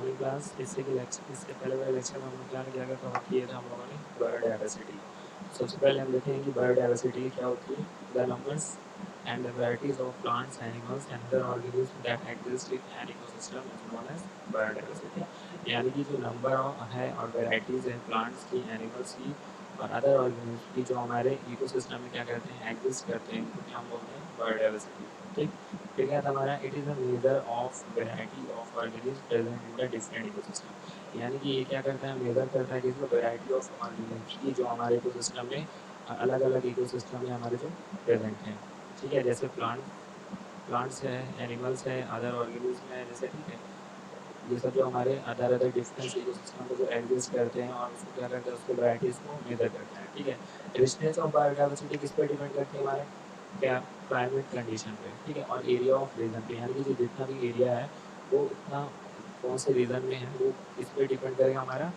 Morning class इससे पहले वाले लेक्चर में हमने क्या कवर किया था हम लोगों ने बायोडाइवर्सिटी। सबसे पहले हम देखेंगे कि बायोडाइवर्सिटी क्या होती है। The numbers and the varieties of plants animals and other organism that exist in an ecosystem is known as biodiversity. यानी कि जो नंबर है और वैराइटीज़ है प्लांट्स की, एनिमल्स की और अदर ऑर्गेनिज्म की जो हमारे इकोसिस्टम में क्या करते हैं, एग्जिस्ट करते हैं, उनको क्या हम बोलते हैं, बायोडाइवर्सिटी। ठीक। फिर क्या था हमारा, it is a measure of variety of organism present in the different ecosystem. यानी कि ये क्या करता है, मेजर करता है किसको, वेराइटी ऑफ ऑर्गेनिज्म की जो हमारे इकोसिस्टम में अलग अलग इकोसिस्टम में हमारे जो प्रेजेंट हैं। ठीक है, जैसे प्लांट्स है, एनिमल्स है, अदर ऑर्गेनिज्म है, जैसे ठीक है, ये सब जो हमारे अदर अदर डिफरेंट इकोसिस्टम में जो एग्जिस्ट करते हैं और उसको क्या करते हैं, उसके वैराइटीज़ को मेजर करते हैं। ठीक है, रिचनेस ऑफ बायोडाइवर्सिटी किस पे डिपेंड करती है, हमारे क्या, क्लाइमेट कंडीशन पे। ठीक है, और एरिया ऑफ रीजन पे, यानी कि जो जितना भी एरिया है वो उतना कौन से रीजन में है वो किस पे डिपेंड करेगा, हमारा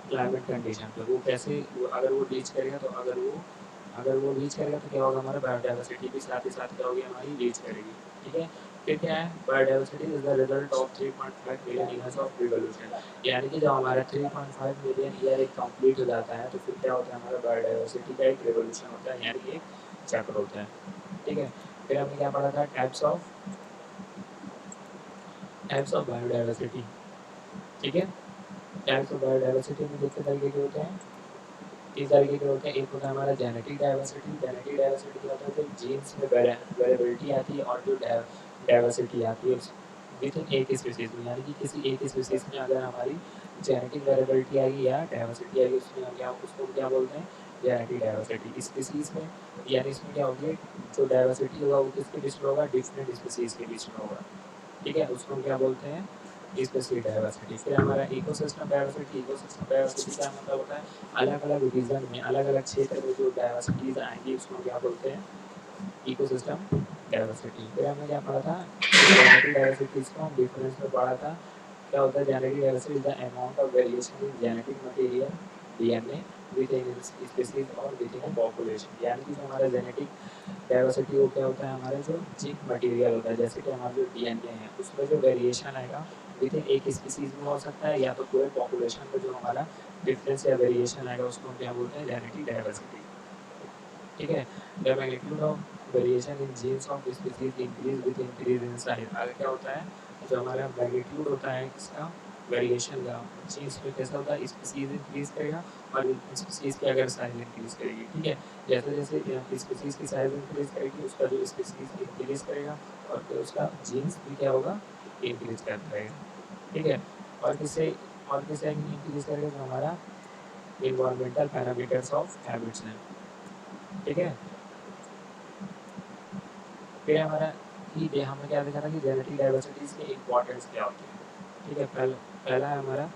क्लाइमेट कंडीशन पे। वो कैसे अगर वो रीच करेगा तो अगर वो रीच करेगा तो क्या होगा, हमारा बायोडाइवर्सिटी भी साथ ही साथ क्या होगी, हमारी रीच करेगी। ठीक है, फिर क्या है, biodiversity is the result of 3.5 million years of revolution. यानी कि जब हमारा 3.5 मिलियन ईयर एक कंप्लीट हो जाता है तो फिर क्या होता है, हमारा बायोडाइवर्सिटी का एक रिवोल्यूशन होता है, यानी एक चक्र होता है। ठीक है, फिर हमने क्या पढ़ा था, टाइप्स ऑफ बायोडाइवर्सिटी। ठीक है, टाइप्स ऑफ बायोडाइवर्सिटी में कितने तरीके के होते हैं, 3 तरीके के होते हैं। एक होता है हमारा जेनेटिक डाइवर्सिटी। जेनेटिक डाइवर्सिटी क्या होता है, जो जीन्स में वेरिएबिलिटी आती है और जो डाइवर्सिटी आती है विद इन एक स्पीसीज में, यानी कि किसी एक स्पीसीज में अगर हमारी जेनेटिक वेरिएबिलिटी आएगी या डाइवर्सिटी आएगी, उसमें हम क्या, उसको क्या बोलते हैं, जेनेटिक डाइवर्सिटी। स्पीसीज में यानी इसमें क्या होगी, जो डाइवर्सिटी होगा वो किसके बीच में होगा, डिफरेंट स्पीसीज के बीच में होगा। ठीक है, उसको हम क्या बोलते हैं, स्पेसिफिक डाइवर्सिटी। फिर हमारा इकोसिस्टम डाइवर्सिटी। इकोसिस्टम डाइवर्सिटी का मतलब होता है अलग अलग रीजन में, अलग अलग क्षेत्र में जो डाइवर्सिटीज आएंगी उसको हम क्या बोलते हैं, इकोसिस्टम डाइवर्सिटी। फिर हमने क्या पढ़ा था, जेनेटिक डाइवर्सिटी को हम डिफरेंस में पढ़ा था। क्या होता है genetic diversity, is the amount of variation in genetic material DNA with in species और विद इन पॉपुलेशन। यानी कि जो हमारा जेनेटिक डाइवर्सिटी वो क्या होता है, हमारे जो जीन मटेरियल होता है, जैसे कि हमारा जो डीएनए है उसमें जो वेरिएशन आएगा विद इन एक स्पीसीज में हो सकता है या तो पूरे पॉपुलेशन में जो हमारा डिफरेंस या वेरिएशन आएगा उसको हम क्या बोलते हैं, जेनेटिक डाइवर्सिटी। ठीक है, the magnitude of variation in jeans of species increase with increase in size. आगे क्या होता है, जो हमारा मैग्नीट्यूड होता है किसका, वेरिएशन का, जीन्स में कैसा होता है, स्पीसीज इंक्रीज करेगा और स्पीसीज की अगर साइज इंक्रीज करेगी। ठीक है, जैसे जैसे स्पीसीज की साइज इंक्रीज करेगी उसका जो स्पीसीज इंक्रीज करेगा और फिर उसका जीन्स भी क्या होगा, इंक्रीज करता रहेगा। ठीक है, और किससे इंक्रीज करेगा, जो हमारा इन्वायरमेंटल पैरामीटर्स ऑफ हैबिट्स हैं। ठीक है, फिर हमारा कि हमने क्या देखा था कि जेनेटिक डाइवर्सिटीज के इंपॉर्टेंस क्या होते हैं। ठीक है, पहला है हमारा,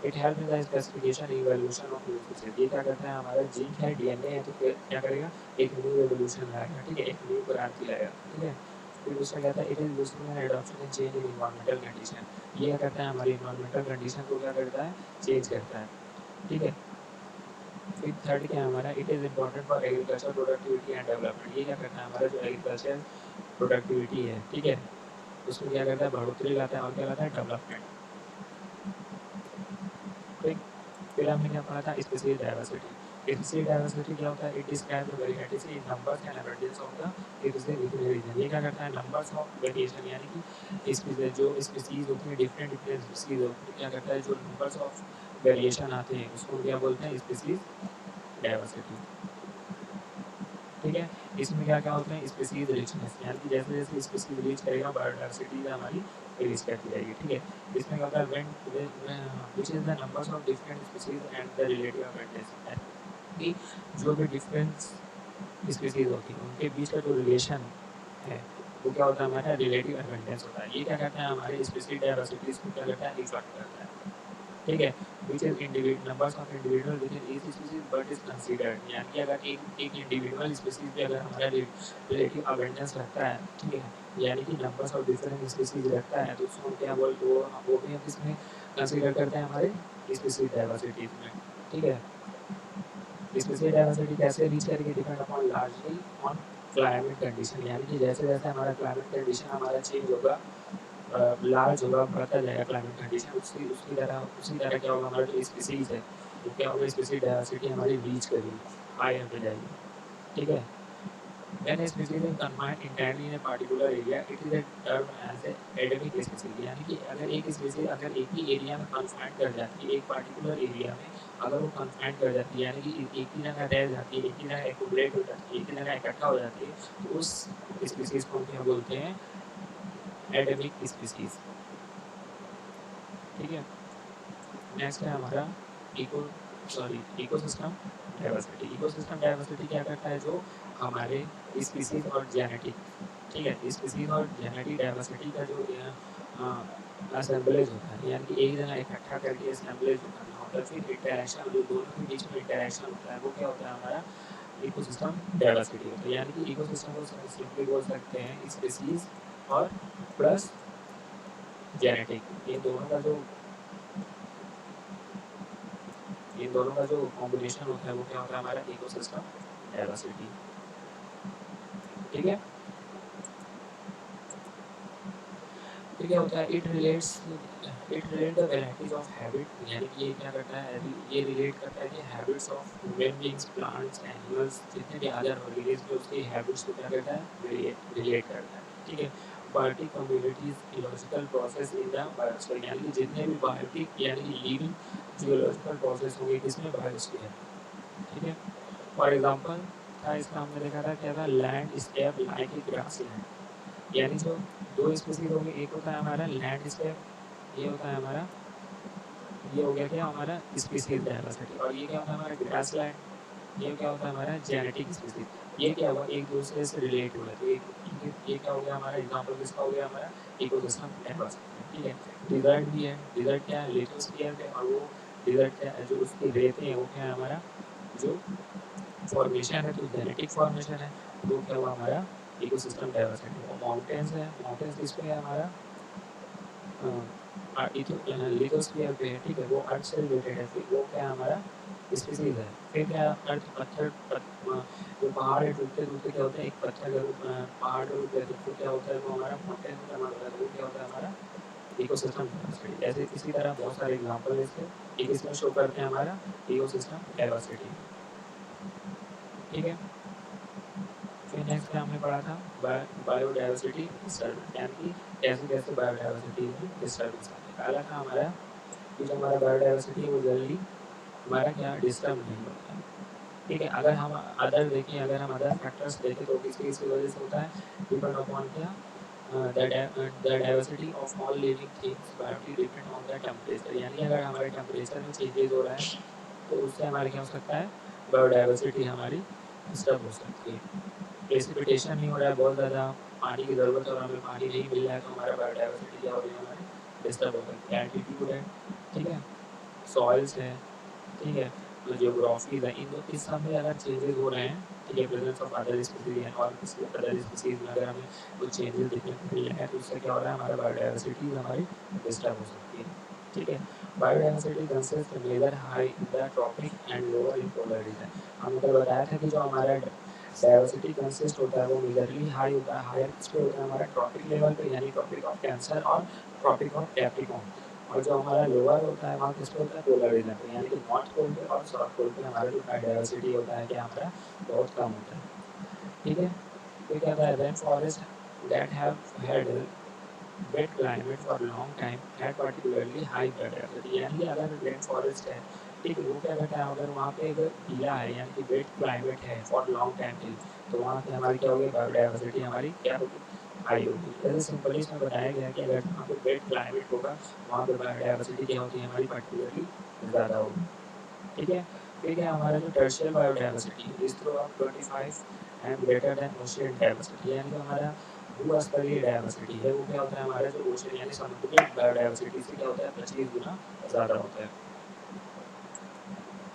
it help in the specification evolution of new species. ये क्या करता है, हमारा जीन है, डीएनए है, तो क्या करेगा, एक न्यू एवोल्यूशन लाएगा। ठीक है, एक न्यू क्रांति लाएगा। ठीक है, फिर दूसरा क्या था, it is useful in adoption and change in environmental condition. ये क्या करता है, हमारी इन्वायरमेंटल कंडीशन को क्या करता है, चेंज करता है। ठीक है, फिर थर्ड क्या है हमारा, it is important for agriculture productivity and development. ये क्या करता है, हमारा जो एग्रीकल्चर प्रोडक्टिविटी है, ठीक है, उसमें क्या करता है, बढ़ोतरी लाता है और क्या लाता है, डेवलपमेंट। ठीक, फिर हमने क्या पढ़ा था, स्पीसीज डाइवर्सिटी। स्पीसीज डाइवर्सिटी क्या होता है, it describe the variety in numbers and abundance of the species within region. ये क्या करता है, नंबर्स ऑफ वेरिएशन, यानी कि स्पीसीज जो स्पीसीज होती है, डिफरेंट डिफरेंट स्पीसीज होती है, क्या करता है, जो नंबर्स ऑफ वेरिएशन आते हैं उसको हम क्या बोलते हैं, स्पीसीज डाइवर्सिटी। ठीक है, इसमें क्या क्या होते हैं, स्पीसीज रिचनेस, यानी कि जैसे जैसे स्पीसीज रीच करेगा बायोडाइवर्सिटी हमारी रीच करती जाएगी। ठीक है, इसमें क्या होता है, when which is the numbers of different species and the relative abundance, कि जो भी डिफरेंट स्पीसीज होती है उनके बीच का जो रिलेशन है वो क्या होता है, हमारा रिलेटिव अबंडेंस होता है। ये क्या करता है, हमारे स्पीसीज डाइवर्सिटीज को क्या करता है, रिफ्लेक्ट करता है। ठीक है, which is individual numbers of individual with in each species but is considered, यानी कि अगर एक इंडिविजुअल स्पीसीज पे अगर हमारा रिलेटिव अबंडेंस रखता है, ठीक है, यानी कि नंबर्स ऑफ डिफरेंट स्पीसीज रखता है, तो उसको हम क्या बोलते, वो भी हम इसमें कंसीडर करते हैं हमारे स्पीसीज डाइवर्सिटीज में। ठीक है, स्पीसीज डाइवर्सिटी कैसे रीच करेगी, depend upon largely on climate condition, यानी कि जैसे जैसे हमारा क्लाइमेट कंडीशन हमारा चेंज होगा लार्ज होगा, बढ़ता जाएगा क्लाइमेट कंडीशन, उसी तरह क्या होगा, हमारा जो स्पीसीज है वो क्या होगा, स्पीसीज डाइवर्सिटी हमारी रीच करेगी, हायर पे जाएगी, ठीक है। When a species is confined entirely in a particular area, it is a term as a endemic species। यानी कि अगर एक स्पीसीज अगर एक ही एरिया में कन्फाइंड कर जाती है, एक पार्टिकुलर एरिया में अगर वो कन्फाइंड कर जाती है, यानी कि एक ही जगह रह जाती है, एक ही जगह एक्यूमुलेट हो जाती है, एक ही जगह इकट्ठा हो जाती है, तो उस स्पीसीज को हम क्या बोलते हैं, एंडेमिक स्पीसीज, ठीक है। नेक्स्ट है हमारा इकोसिस्टम डाइवर्सिटी। इकोसिस्टम डाइवर्सिटी क्या करता है, जो हमारे स्पीसीज और जेनेटिक, ठीक है, स्पीसीज और जेनेटिक डाइवर्सिटी का जो असेंबलेज होता है, यानी कि एक जगह इकट्ठा करके असेंबलेज करना होता है, फिर इंटरेक्शन जो दोनों के बीच में इंटरेक्शन होता है, वो क्या होता है, हमारा इकोसिस्टम डाइवर्सिटी होता है। यानी कि इकोसिस्टम को सिंपली बोल सकते हैं स्पीसीज और प्लस जेनेटिक, इन दोनों का जो कॉम्बिनेशन होता है वो क्या होता है, हमारा इकोसिस्टम डाइवर्सिटी, ठीक है। फिर क्या होता है, it relate the varieties of habit, यानी कि ये क्या करता है, ये रिलेट करता है कि habits of human beings, plants, animals, जितने भी अदर ऑर्गेनिज्म में उसकी हैबिट्स को क्या करता है, रिलेट करता है, ठीक है। Biotic communities ecological process in the biosphere, यानी कि जितने भी बायोटिक यानी कि लिविंग जियोलॉजिकल प्रोसेस होंगे किसमें, बायोस्फीयर, ठीक है। फॉर एग्जांपल था इसका हमने देखा था, क्या था, लैंडस्केप लाइक ए ग्रासलैंड, यानी जो दो स्पीसीज हो गए, एक होता है हमारा लैंडस्केप, ये होता है हमारा, ये हो गया क्या हमारा स्पीसीज डाइवर्सिटी, और ये क्या होता है हमारा ग्रासलैंड, ये क्या होता है हमारा जेनेटिक स्पीसीज, ये क्या हुआ, एक दूसरे से रिलेट हुआ, तो ये क्या हो गया हमारा एग्जांपल, किसका हो गया, हमारा इकोसिस्टम डाइवर्सिटी, ठीक है। डिजर्ट भी है, डिजर्ट क्या है, लिथोस्फीयर पे, और वो डिजर्ट क्या है, जो उसकी रेत है वो क्या है, हमारा जो फॉर्मेशन है, तो जेनेटिक फॉर्मेशन है, तो क्या हुआ हमारा इकोसिस्टम डाइवर्सिटी। और माउंटेन्स है, माउंटेन्स किस पे है हमारा, लिथोस्फीयर पे है, ठीक है, वो अर्थ से रिलेटेड है, फिर वो क्या है हमारा स्पीसीज है। फिर क्या अर्थ जो पहाड़ है टूटते टूटते क्या होता है, एक पत्थर का रूप पहाड़ का रूप लेते हैं, तो क्या होता है, वो हमारा माउंटेन का कन्वर्ट होता है, तो वो क्या होता है हमारा इकोसिस्टम डाइवर्सिटी। ऐसे इसी तरह बहुत सारे एग्जांपल है इसके, एक इसमें शो करते हैं हमारा इकोसिस्टम डाइवर्सिटी, ठीक है। फिर नेक्स्ट क्या हमने पढ़ा था, बायोडाइवर्सिटी डिस्टर्बेंस, यानी कि कैसे कैसे बायोडाइवर्सिटी में डिस्टर्बेंस आते हैं। पहला था हमारा कि जो हमारा बायोडाइवर्सिटी है वो जल्दी हमारा क्या डिस्टर्ब नहीं होता है, ठीक है। अगर हम अदर देखें, अगर हम अदर फैक्टर्स देखें तो किसकी किसकी वजह से होता है, डिपेंड अपॉन क्या, the diversity of all living things biota depend on the temperature, यानी अगर हमारे टेम्परेचर में चेंजेस हो रहा है तो उससे हमारे क्या हो सकता है, बायोडाइवर्सिटी हमारी डिस्टर्ब हो सकती है। प्रेसिपिटेशन नहीं हो रहा है, बहुत ज़्यादा पानी की ज़रूरत है और हमें पानी नहीं मिल रहा है, तो हमारा बायोडाइवर्सिटी क्या हो रही है, हमारी डिस्टर्ब हो सकती है। एल्टीट्यूड है, ठीक है, सॉइल्स है, ठीक है, तो जियोग्राफीज है, इस सब में अगर चेंजेस हो रहे हैं, ठीक है, प्रेजेंस ऑफ अदर स्पीसीज है, और अदर स्पीसीज में अगर हमें कुछ चेंजेस देखने को मिल रहे हैं, तो उससे क्या हो रहा है, हमारा बायोडाइवर्सिटी हमारी डिस्टर्ब हो सकती है, ठीक है। Biodiversity consist major high in the tropic and lower in polar region. हमने कल बताया था कि जो हमारा डाइवर्सिटी कंसिस्ट होता है वो मेजरली हाई होता है, हायर किस पे होता है, हमारा ट्रॉपिक लेवल पे, यानी ट्रॉपिक ऑफ कैंसर और ट्रॉपिक ऑफ कैप्रिकॉर्न, और जो हमारा लोअर होता है वहाँ किस पे होता है, पोलर रीजन पे, यानी कि नॉर्थ पोल पे और साउथ पोल पे हमारा जो बायोडाइवर्सिटी होता है क्या हमारा बहुत कम होता है, ठीक है। फिर क्या होता है, rain forest that have had wet climate for long time had particularly high biodiversity, यानी कि अगर रेन फॉरेस्ट है, ठीक है, वो क्या करता है, अगर वहाँ पे अगर गीला है यानी कि वेट क्लाइमेट है फॉर लॉन्ग टाइम के लिए, तो वहाँ पे हमारी क्या होगी, बायोडाइवर्सिटी हमारी क्या होगी, हाई होगी। जैसे सिंपली इसमें बताया गया है कि अगर जहाँ पे वेट क्लाइमेट होगा वहाँ पे बायोडाइवर्सिटी क्या होती है, हमारी पार्टिकुलरली ज़्यादा होगी, ठीक है। फिर क्या हमारा जो टर्शियल बायोडाइवर्सिटी इस through of 25 and greater than ocean diversity, यानी कि हमारा भूस्तरीय डाइवर्सिटी है वो क्या होता है, हमारा जो ओशन यानी समुद्री बायोडाइवर्सिटी से क्या होता है, 25 गुना ज़्यादा होता है।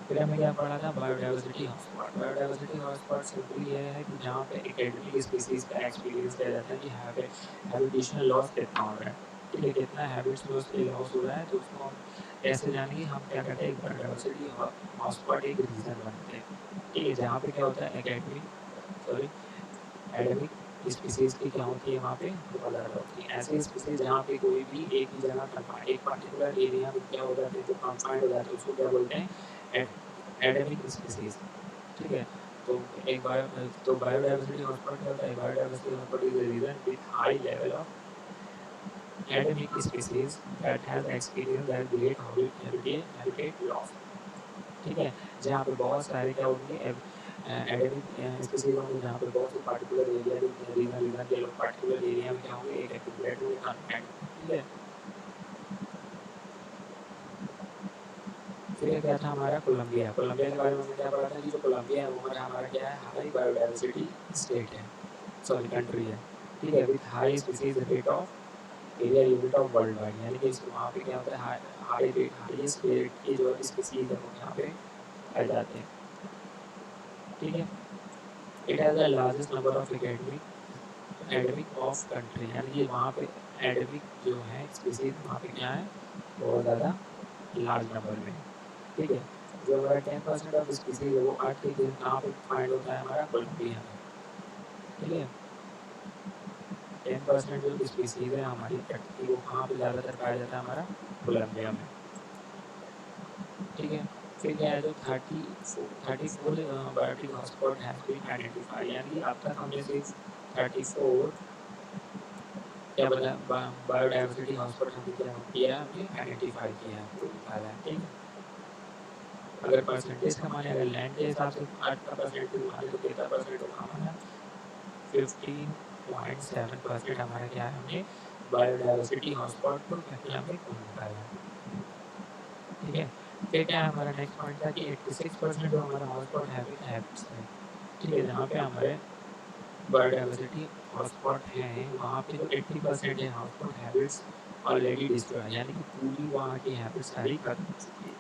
फिर हमने क्या पढ़ा था, biodiversity hotspot. Biodiversity hotspot simply ये है कि जहाँ पे एकेडमिक स्पीसीज का एक्सपीरियंस किया जाता है कि हैबिटेशन लॉस कितना हो रहा है, ठीक है, कितना हैबिट्स में उसके लॉस हो रहा है, तो उसको हम कैसे जानेंगे, हम क्या करते हैं, एक बायोडाइवर्सिटी हॉटस्पॉट एक रीजन बनाते हैं, ठीक है, जहाँ पे क्या होता है, एकेडमिक सॉरी एडेमिक स्पीसीज की क्या होती है वहाँ पे बहुत ज़्यादा होती है। ऐसी स्पीसीज जहाँ पे कोई भी एक ही जगह कन्फाइंड, एक पर्टिकुलर एरिया में क्या हो जाते हैं, जो कन्फाइंड हो जाते हैं, उसको क्या बोलते हैं, एंडेमिक स्पीसीज। ठीक है, तो एक बायोडाइवर्सिटी हॉटस्पॉट क्या होता है, biodiversity hotspot is the region with high level of endemic species that has experienced that great habitat loss। ठीक है, जहाँ पे बहुत सारे क्या होंगे, एंडेमिक स्पीसीज होंगे, जहाँ पे बहुत से पार्टिकुलर एरिया रीजन रीजन के लोग पार्टिकुलर एरिया में क्या होंगे, एक एक्यूमुलेट होंगे, कन्फाइंड होंगे। ठीक है, फिर क्या था हमारा कोलंबिया। कोलंबिया के बारे में हमने क्या पढ़ा था कि जो कोलंबिया है वो हमारा क्या है, हाई बायोडाइवर्सिटी स्टेट है, सॉरी कंट्री है। ठीक है, with high species rate of area unit of world wide, यानी कि वहाँ पे क्या होता है, हाई रेट, हाईएस्ट रेट की जो स्पीसीज है वो यहाँ पे पाए जाते हैं। ठीक है, it has the largest number of endemic of country, यानी कि वहाँ पे एंडेमिक जो है स्पीसीज वहाँ पे क्या है, बहुत ज़्यादा लार्ज नंबर में है। ठीक है, जो हमारा 10% ऑफ स्पीसीज है वो अर्थ के कहाँ पे फाइंड होता है, हमारा कोलंबिया में। ठीक है, 10% जो स्पीसीज है हमारी अर्थ की वो कहाँ पे ज़्यादातर पाया जाता है, हमारा कोलंबिया में। ठीक है, फिर क्या है, जो 34 biotic hotspot has been identify, यानी कि अब तक हमने सिर्फ 34 क्या बता बायोडाइवर्सिटी हॉटस्पॉट हमने क्या किया, हमने आइडेंटिफाई किया है, आपको निकाला है। ठीक है, अगर परसेंटेज का माने, अगर लैंड के हिसाब से अर्थ का परसेंटेज माने तो कितना परसेंट होगा हमारा, 15.7% हमारा क्या है, हमने बायोडाइवर्सिटी हॉटस्पॉट को क्या किया, हमने खोज निकाला है। ठीक है, फिर क्या है हमारा नेक्स्ट पॉइंट था कि 86% जो हमारा हॉटस्पॉट हैबिट्स है। ठीक है, जहाँ पे हमारे बायोडाइवर्सिटी हॉटस्पॉट हैं वहाँ पे जो 80% है हॉटस्पॉट हैबिट्स ऑलरेडी डिस्ट्रॉय, यानी कि पूरी वहाँ की हैबिट्स सारी खत्म हो चुकी है।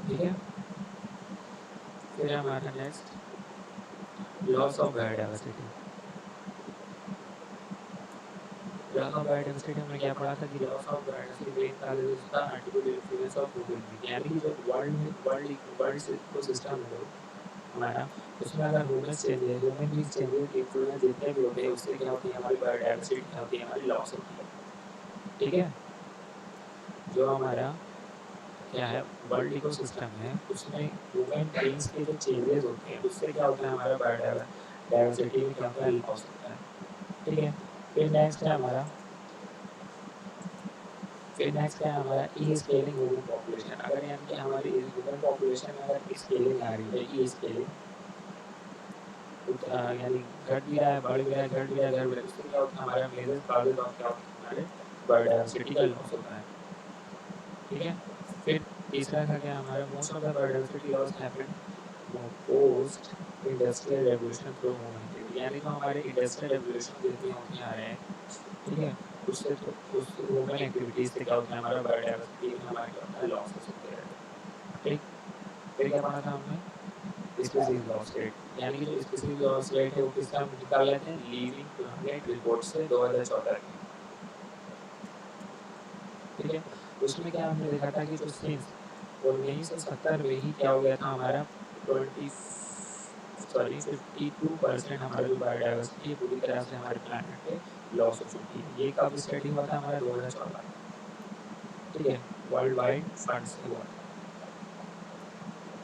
ठीक है, फिर हमारा next loss of biodiversity. Loss of biodiversity हमने क्या पढ़ा था कि loss of biodiversity main causes उसका अनएंटिबल इन्फ्लुएंस ऑफ ह्यूमन बीइंग, यानी कि जो वर्ल्ड इकोसिस्टम है जो हमारा, उसमें अगर ह्यूमन बीइंग चेंजेस इन्फ्लुएंस जितने भी होते हैं उससे क्या होती है, हमारी बायोडाइवर्सिटी क्या होती है, हमारी लॉस होती है। ठीक है, जो हमारा क्या है वर्ल्ड इकोसिस्टम है उसमें ह्यूमन बीइंग्स के जो चेंजेस होते हैं उससे क्या होता है, हमारा बायोडाइवर्सिटी में क्या होता है, लॉस होता है। ठीक है, फिर नेक्स्ट है हमारा फिर नेक्स्ट क्या है हमारा ई स्केलिंग ह्यूमन पॉपुलेशन। अगर यानी कि हमारी ह्यूमन पॉपुलेशन में अगर स्केलिंग आ रही है, ई स्केलिंग, यानी घट भी रहा है, बढ़ भी रहा है, घट भी रहा है, घट भी रहा है, उससे क्या होता है, हमारा मेजर कॉजेज ऑफ क्या होता है, हमारे बायोडाइवर्सिटी का लॉस होता है। ठीक है, फिर तीसरा का क्या हमारा most of the biodiversity loss happened post industrial revolution through human activity, यानी जो हमारे इंडस्ट्रियल रेवोल्यूशन जितने होते आ रहे हैं, ठीक है, उससे तो उस ह्यूमन एक्टिविटीज से क्या होता है, हमारा बायोडाइवर्सिटी में हमारा क्या होता है, लॉसेस होते रहते हैं। ठीक, फिर क्या पढ़ा था हमने, स्पीसीज लॉस रेट, यानी कि जो स्पीसीज लॉस रेट है वो किससे हम निकाल लेते हैं, लिविंग प्लानेट रिपोर्ट से 2014 की। ठीक है, उसमें क्या हमने देखा था कि जो सिंस 1970 में ही क्या हो गया था हमारा 52% हमारा जो बायोडाइवर्सिटी है पूरी तरह से हमारे प्लानट पे लॉस हो चुकी है। ये कब स्टडी हुआ था, हमारा 2014 में। ठीक है, वर्ल्ड वाइड फंड से हुआ था।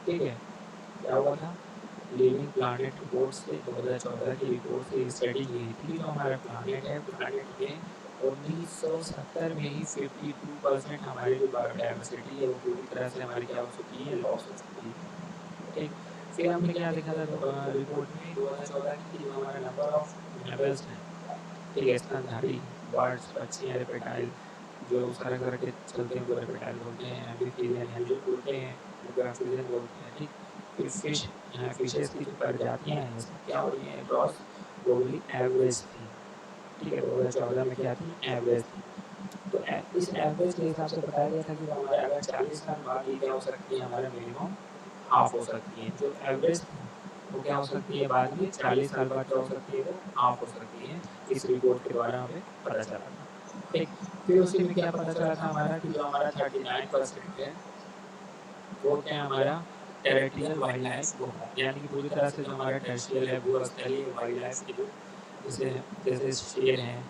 ठीक है, क्या हुआ था, लिविंग प्लानेट रिपोर्ट से 2014 की रिपोर्ट से स्टडी की गई थी कि जो हमारा प्लानेट है, प्लानेट में 1970 में ही 52% हमारी जो बायोडाइवर्सिटी है वो पूरी तरह से हमारी क्या हो चुकी है, लॉस हो चुकी है। ठीक, फिर हमने क्या देखा था रिपोर्ट में 2014 की कि जो हमारा नंबर ऑफ मैमल्स हैं, ठीक है, स्तनधारी बर्ड्स, पक्षी, रेप्टाइल जो सरक सरक के चलते हैं उनको रेप्टाइल बोलते हैं, एम्फीबियन है जो उड़ते हैं उनको एम्फीबियन बोलते हैं। ठीक, फिर फिशेस की जो प्रजातियां हैं ये सब क्या हो रही हैं, अक्रॉस ग्लोबली एवरेज थी। ठीक है, 2014 में क्या थी, एवरेज थी। तो इस एवरेज के हिसाब से बताया गया था कि जो हमारे अगर 40 साल बाद ये क्या हो सकती है, हमारा मिनिमम हाफ हो सकती है। जो एवरेज थी वो क्या हो सकती है, बाद में 40 साल बाद क्या हो सकती है, वो हाफ हो सकती है। इस रिपोर्ट के द्वारा हमें पता चला था। ठीक, फिर उसी में क्या पता चला था हमारा कि जो हमारा 39% है वो क्या है, हमारा टेरेस्ट्रियल वाइल्ड लाइफ वो है, यानी कि पूरी तरह से जो हमारा टेरेस्ट्रियल है भूस्थलीय वाइल्ड लाइफ की जो जैसे जैसे शेर हैं,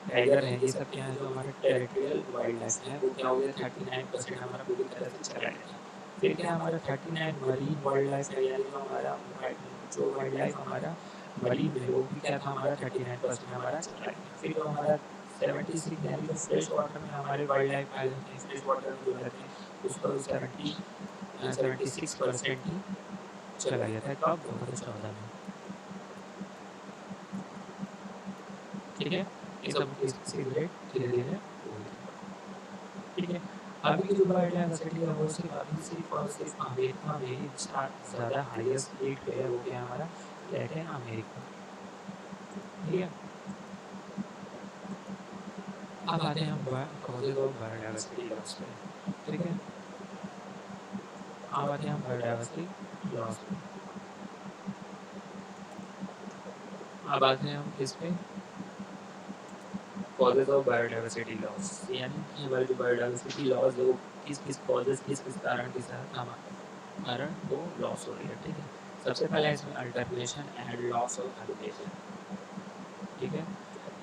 टाइगर है, ये सब क्या है जो हमारे टेरिटोरियल वाइल्ड लाइफ है वो क्या हो गया 39% हमारा पूरी तरह से चला गया। फिर क्या हमारा 39 मरीन वाइल्ड लाइफ है, यानी जो हमारा जो वाइल्ड लाइफ हमारा मरीन है वो भी क्या था हमारा 39% हमारा चला गया। फिर जो हमारा 76 यानी जो फ्रेश वाटर में हमारे वाइल्ड लाइफ पाए जाते हैं, फ्रेश वाटर में जो रहते हैं उसका 76% ही चला गया था कब 2014 में। ठीक है, ये सब की स्पीसीज रेट धीरे धीरे हो गई थी। ठीक है, अभी की जो वाइल्ड डाइवर्सिटी है वो सिर्फ अभी सिर्फ और सिर्फ अमेरिका में ही ज़्यादा हाईएस्ट रेट पे है, वो क्या है हमारा लैटिन अमेरिका। ठीक है, अब आते हैं हम कॉजेज ऑफ बायोडाइवर्सिटी लॉस पे। ठीक है, अब आते हैं हम बायोडाइवर्सिटी लॉस पे। अब आते हैं हम किस पे, कॉजेज ऑफ बायोडाइवर्सिटी लॉस, यानी कि हमारे जो बायोडाइवर्सिटी लॉस है वो किस किस कॉजेज किस किस कारण के साथ कारण वो लॉस हो रही है। ठीक है, सबसे पहले इसमें alternation and loss of habitation. ठीक है,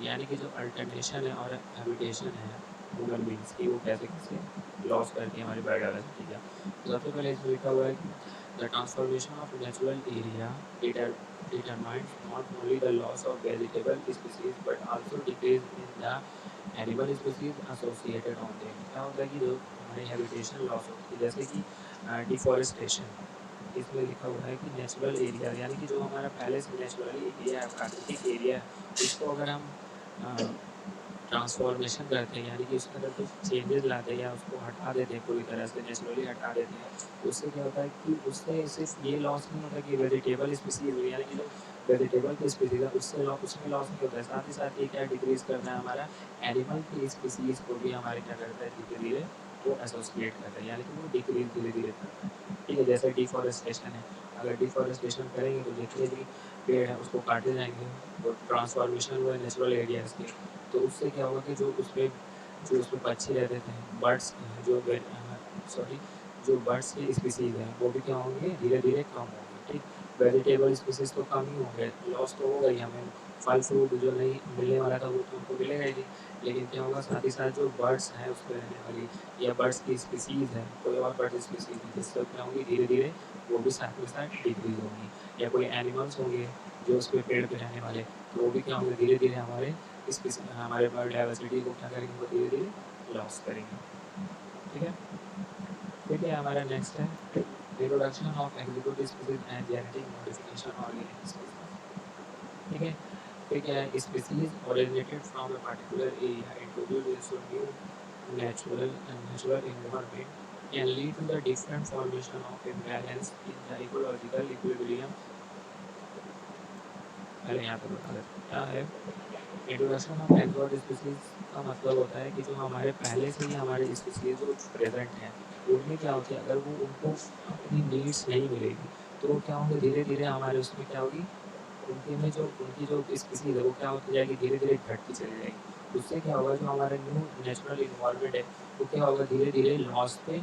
यानी कि जो अल्टरनेशन है और हैबिटेशन है ह्यूमन बींग्स की वो कैसे कैसे लॉस करती है हमारी बायोडाइवर्सिटी का। तो सबसे पहले इसमें लिखा हुआ है कि the transformation of natural area determines not only the loss of vegetable species but also decrease in the animal species associated on them। क्या होता है कि जो हमारी हैबिटेशन लॉस होती है, जैसे कि डिफॉरेस्टेशन, इसमें लिखा हुआ है कि नेचुरल एरिया यानी कि जो हमारा पहले से नेचुरली एरिया है, प्राकृतिक एरिया है, उसको अगर हम ट्रांसफॉर्मेशन करते हैं यानी कि उसके अंदर कुछ चेंजेस लाते हैं या उसको हटा देते हैं, पूरी तरह से नेचुरली हटा देते हैं, तो उससे क्या होता है कि उससे सिर्फ ये लॉस नहीं होता कि वेजिटेबल स्पीसीज हुई, यानी कि जो वेजिटेबल की स्पीसीज है उसमें लॉस नहीं होता है, साथ ही साथ ये क्या डिक्रीज करता है हमारा एनिमल की स्पीसीज को भी हमारे क्या करता है धीरे धीरे वो एसोसिएट करता है, यानी कि वो डिक्रीज धीरे धीरे करता है। ठीक है, जैसे डिफॉरेस्टेशन है, अगर डिफॉरेस्टेशन करेंगे तो जितने भी पेड़ हैं उसको काटे जाएंगे, तो ट्रांसफॉर्मेशन हुआ नेचुरल एरियाज के, तो उससे क्या होगा कि जो उसमें पक्षी रहते थे, बर्ड्स जो सॉरी जो बर्ड्स के स्पीसीज हैं वो भी क्या होंगे धीरे धीरे कम होंगे। ठीक, वेजिटेबल स्पीसीज तो कम ही होंगे, लॉस तो होगा ही, हमें फल फ्रूट जो नहीं मिलने वाला था वो तो हमको मिलेगा ही नहीं, लेकिन क्या होगा साथ ही साथ जो बर्ड्स हैं उस पर रहने वाली या बर्ड्स की स्पीसीज है, कोई और बर्ड स्पीसीज है जिससे क्या होंगी धीरे धीरे वो भी साथ में साथ डिक्रीज होंगी, या कोई एनिमल्स होंगे जो उस पर पेड़ पे रहने वाले, तो वो भी क्या होंगे धीरे धीरे हमारे बायोडाइवर्सिटी को क्या करेंगे वो धीरे धीरे लॉस करेंगे। ठीक है, फिर क्या हमारा नेक्स्ट है reproduction of executive species and genetic modification organism. ठीक है, फिर क्या है species originated from a particular area introduced into new natural environment can lead to the different formation of imbalance in the ecological equilibrium। पहले यहाँ पे बता देते क्या है इंट्रोडक्शन ऑफ एक्सोटिक स्पीसीज का मतलब होता है कि जो हमारे पहले से ही हमारे स्पीसीज जो प्रेजेंट हैं उनमें क्या होती है अगर वो उनको अपनी नीड्स नहीं मिलेगी तो वो क्या होंगे धीरे धीरे हमारे उसमें क्या होगी उनकी जो स्पीसीज है वो क्या होती जाएगी धीरे धीरे घटती चली जाएगी। उससे क्या होगा जो हमारा न्यू नेचुरल इन्वायरमेंट है वो क्या होगा धीरे धीरे लॉस पे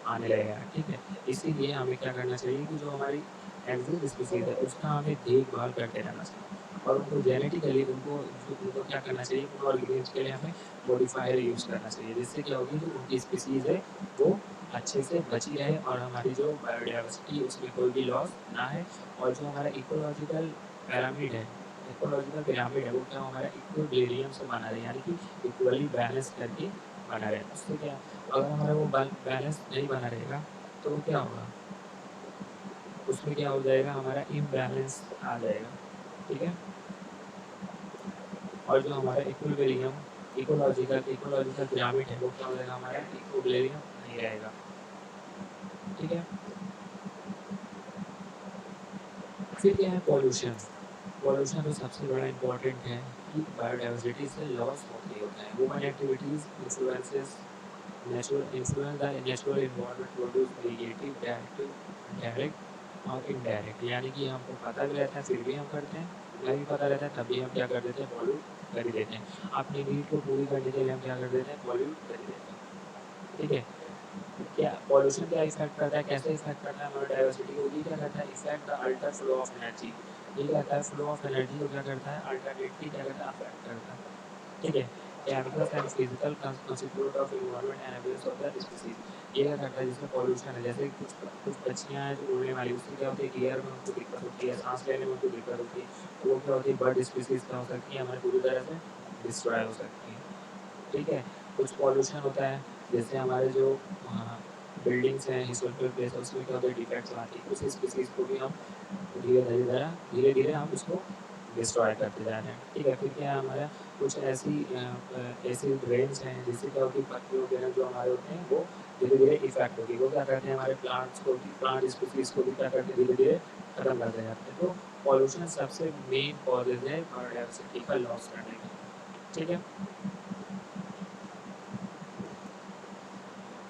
आने लगेगा। ठीक है, इसीलिए हमें क्या करना चाहिए कि जो हमारी एग्जिट स्पीसीज है उसका हमें देखभाल करते रहना चाहिए और उनको जेनेटिकली उनको क्या करना चाहिए उन ऑर्गेनिज्म के लिए हमें मॉडिफायर यूज़ करना चाहिए, जिससे क्या होगी जो उनकी स्पीसीज है वो अच्छे से बची रहे और हमारी जो बायोडाइवर्सिटी उसमें कोई भी लॉस ना है, और जो हमारा इकोलॉजिकल पिरामिड है वो क्या हमारा इक्विलिब्रियम से बना रहे, यानी कि इक्वली बैलेंस करके बना रहे। उससे क्या अगर हमारा वो बैलेंस नहीं बना रहेगा तो वो क्या होगा उसमें क्या हो जाएगा हमारा इम्बैलेंस आ जाएगा। ठीक है, और जो हमारा इक्विलिब्रियम इकोलॉजिकल पिरामिड है वो क्या हो जाएगा हमारा इक्विलिब्रियम नहीं रहेगा। ठीक है, फिर क्या है पॉल्यूशन। पॉल्यूशन तो सबसे बड़ा इम्पोर्टेंट है कि बायोडाइवर्सिटी से लॉस होता ही होता है। Human activities influences natural influence the natural environment produce negative direct और इनडायरेक्ट, यानी कि हमको पता भी रहता है फिर भी हम करते हैं, नहीं पता रहता है तब भी हम क्या कर देते हैं पॉल्यूट कर ही देते हैं, अपनी नीड को पूरी करने के लिए हम क्या कर देते हैं पॉल्यूट कर ही देते हैं। ठीक है, क्या पॉल्यूशन क्या इफेक्ट करता है, कैसे इफेक्ट करता है हमारी डाइवर्सिटी को, ये क्या करता है, effect the alter flow of energy. ये क्या करता है, फ्लो ऑफ एनर्जी को क्या करता है, अल्टरनेटली क्या करता है, अफेक्ट करता है। ठीक है, chemicals and physical constitute of environment and habits of the species. ये क्या करता है, जैसे पॉल्यूशन है, जैसे कुछ कुछ पक्षियाँ हैं जो उड़ने वाली, उससे क्या होती है, एयर में उनको दिक्कत होती है, सांस लेने में उनको दिक्कत होती है, तो वो क्या होती है, बर्ड स्पीसीज क्या हो सकती है, हमारी पूरी तरह से डिस्ट्रॉय हो सकती है। ठीक है, कुछ पॉल्यूशन होता है, जैसे हमारे जो बिल्डिंग्स हैं, हिस्टोरिकल प्लेस है, उसमें क्या होता है, डिफेक्ट्स आती है, उस स्पीसीज को भी हम धीरे धीरे हम उसको डिस्ट्रॉय करते जा रहे हैं। ठीक है, फिर क्या है हमारा, कुछ ऐसी ऐसी रेंज हैं जिससे क्या होगी, पत्ती वगैरह जो हमारे होते हैं वो धीरे धीरे इफेक्ट होगी, वो क्या करते हैं, हमारे प्लांट्स को भी, प्लांट स्पीसीज को भी क्या करते हैं, धीरे धीरे खत्म करते जाते हैं। तो पॉल्यूशन सबसे मेन कॉजेज है बायोडाइवर्सिटी का लॉस करने का। ठीक है,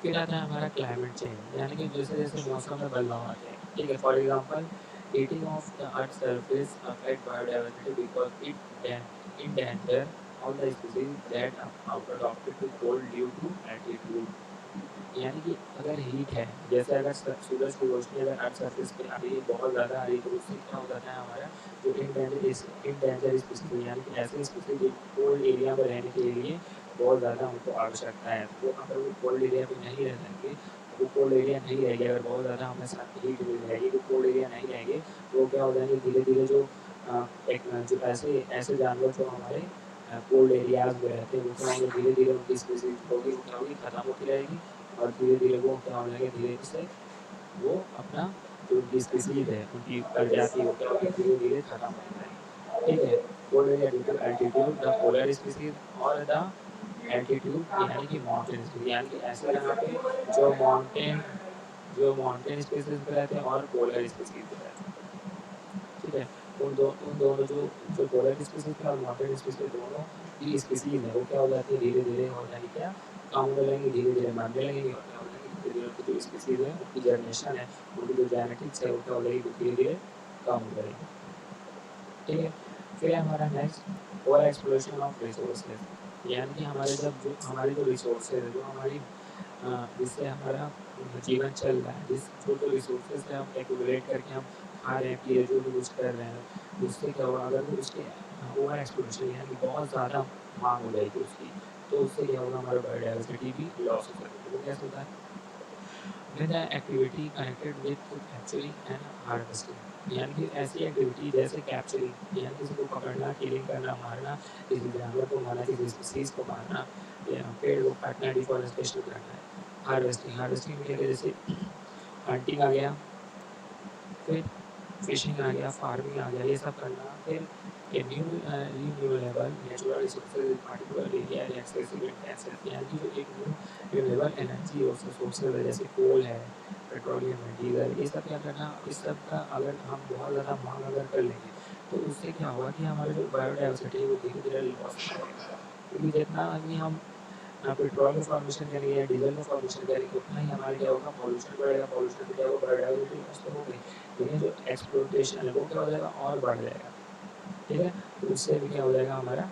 फिर आता है हमारा क्लाइमेट चेंज, यानी कि जैसे जैसे मौसम में बदलाव आते हैं। ठीक है, for example heating of the earth surface affect biodiversity because it endanger all the species that are adapted to cold due to altitude। यानी कि अगर हीट है, जैसे अगर सूरज की रोशनी अगर अर्थ सरफेस पे आ रही है, बहुत ज़्यादा आ रही है, तो उससे क्या हो जाता है, हमारा जो इंडेंजर स्पीसीज, यानी कि ऐसे स्पीसीज जो कोल्ड एरिया में रहने के लिए बहुत ज़्यादा उनको आवश्यकता है, तो वो अगर वो कोल्ड एरिया पे नहीं रह सकेंगे, वो कोल्ड एरिया नहीं रहेगी, अगर बहुत ज़्यादा हमें हीट मिल जाएगी, तो कोल्ड एरिया नहीं रहेंगे, तो वो क्या हो जाएंगे, धीरे धीरे जो जो ऐसे ऐसे जानवर जो हमारे कोल्ड एरियाज में रहते हैं, वो क्या होंगे, धीरे धीरे उनकी स्पीसीज होगी, वो क्या होगी, खत्म होती रहेगी, और धीरे धीरे वो क्या होने लगे, धीरे से वो अपना जो उनकी स्पीसीज है, उनकी प्रजाति वो क्या होगी, धीरे धीरे खत्म होने लगेगी। ठीक है, cold area due to altitude the polar species और द एल्टीट्यूड, यानी कि माउंटेन स्पीसीज, यानी कि ऐसे जगह पे जो माउंटेन स्पीसीज पे रहते हैं और पोलर स्पीसीज पे रहते हैं। ठीक है, उन दोनों जो पोलर स्पीसीज है और माउंटेन स्पीसीज, दोनों की स्पीसीज है, वो क्या हो जाती है, धीरे धीरे हो जाएंगी, क्या कम होने लगेंगी, धीरे धीरे मरने लगेंगी, और क्या हो जाएंगी, धीरे धीरे उनकी जो स्पीसीज है, उनकी जनरेशन है, उनकी जो जेनेटिक्स है, वो क्या हो जाएगी, धीरे धीरे कम हो जाएगी। ठीक है, फिर है हमारा next over exploration of resources, यानी कि हमारे जब जो हमारी जो रिसोर्सेज है, जो हमारी जिससे हमारा जीवन चल रहा है, जिस जो जो रिसोर्सेज है हम एक्यूमुलेट करके हम खा रहे हैं, पी रहे हैं, जो भी यूज़ कर रहे हैं, उससे क्या होगा, अगर वो उसके ओवर एक्सप्लोरेशन, यानी कि बहुत ज़्यादा मांग हो जाएगी उसकी, तो उससे क्या होगा, हमारा बायोडाइवर्सिटी भी लॉस हो सकती है। वो कैसे होता है, with activity connected with capturing and harvesting, यानी कि ऐसी एक्टिविटी जैसे कैप्चरिंग, यानी किसी को पकड़ना, किलिंग करना, मारना, किसी जानवर को मारना, किसी स्पीसीज को मारना, या पेड़ को काटना, डिफॉरेस्टेशन करना है। हार्वेस्टिंग, हार्वेस्टिंग में क्या है, जैसे हंटिंग आ गया, फिर फिशिंग आ गया, फार्मिंग आ गया, ये सब करना। फिर a new renewable natural resources in particular area is excessive intensive, यानी कि जो एक न्यू रिन्यूएबल एनर्जी सोर्सेज है, जैसे कोल है, पेट्रोलियम है, डीजल, ये सब क्या करना, इस सब का अगर हम बहुत ज़्यादा मांग अगर कर लेंगे, तो उससे क्या होगा कि हमारा जो बायोडाइवर्सिटी है वो धीरे धीरे लॉस हो जाएगा, क्योंकि जितना भी हम पेट्रोल में फॉर्मेशन करेंगे या डीजल में फॉर्मेशन करेंगे, उतना ही हमारे क्या होगा, पॉल्यूशन बढ़ेगा, पॉल्यूशन से क्या होगा, बायोडाइवर्सिटी लॉस तो हो गई, लेकिन जो एक्सप्लोटेशन है वो क्या हो जाएगा, और बढ़ जाएगा। ठीक है, तो उससे भी क्या हो जाएगा, हमारा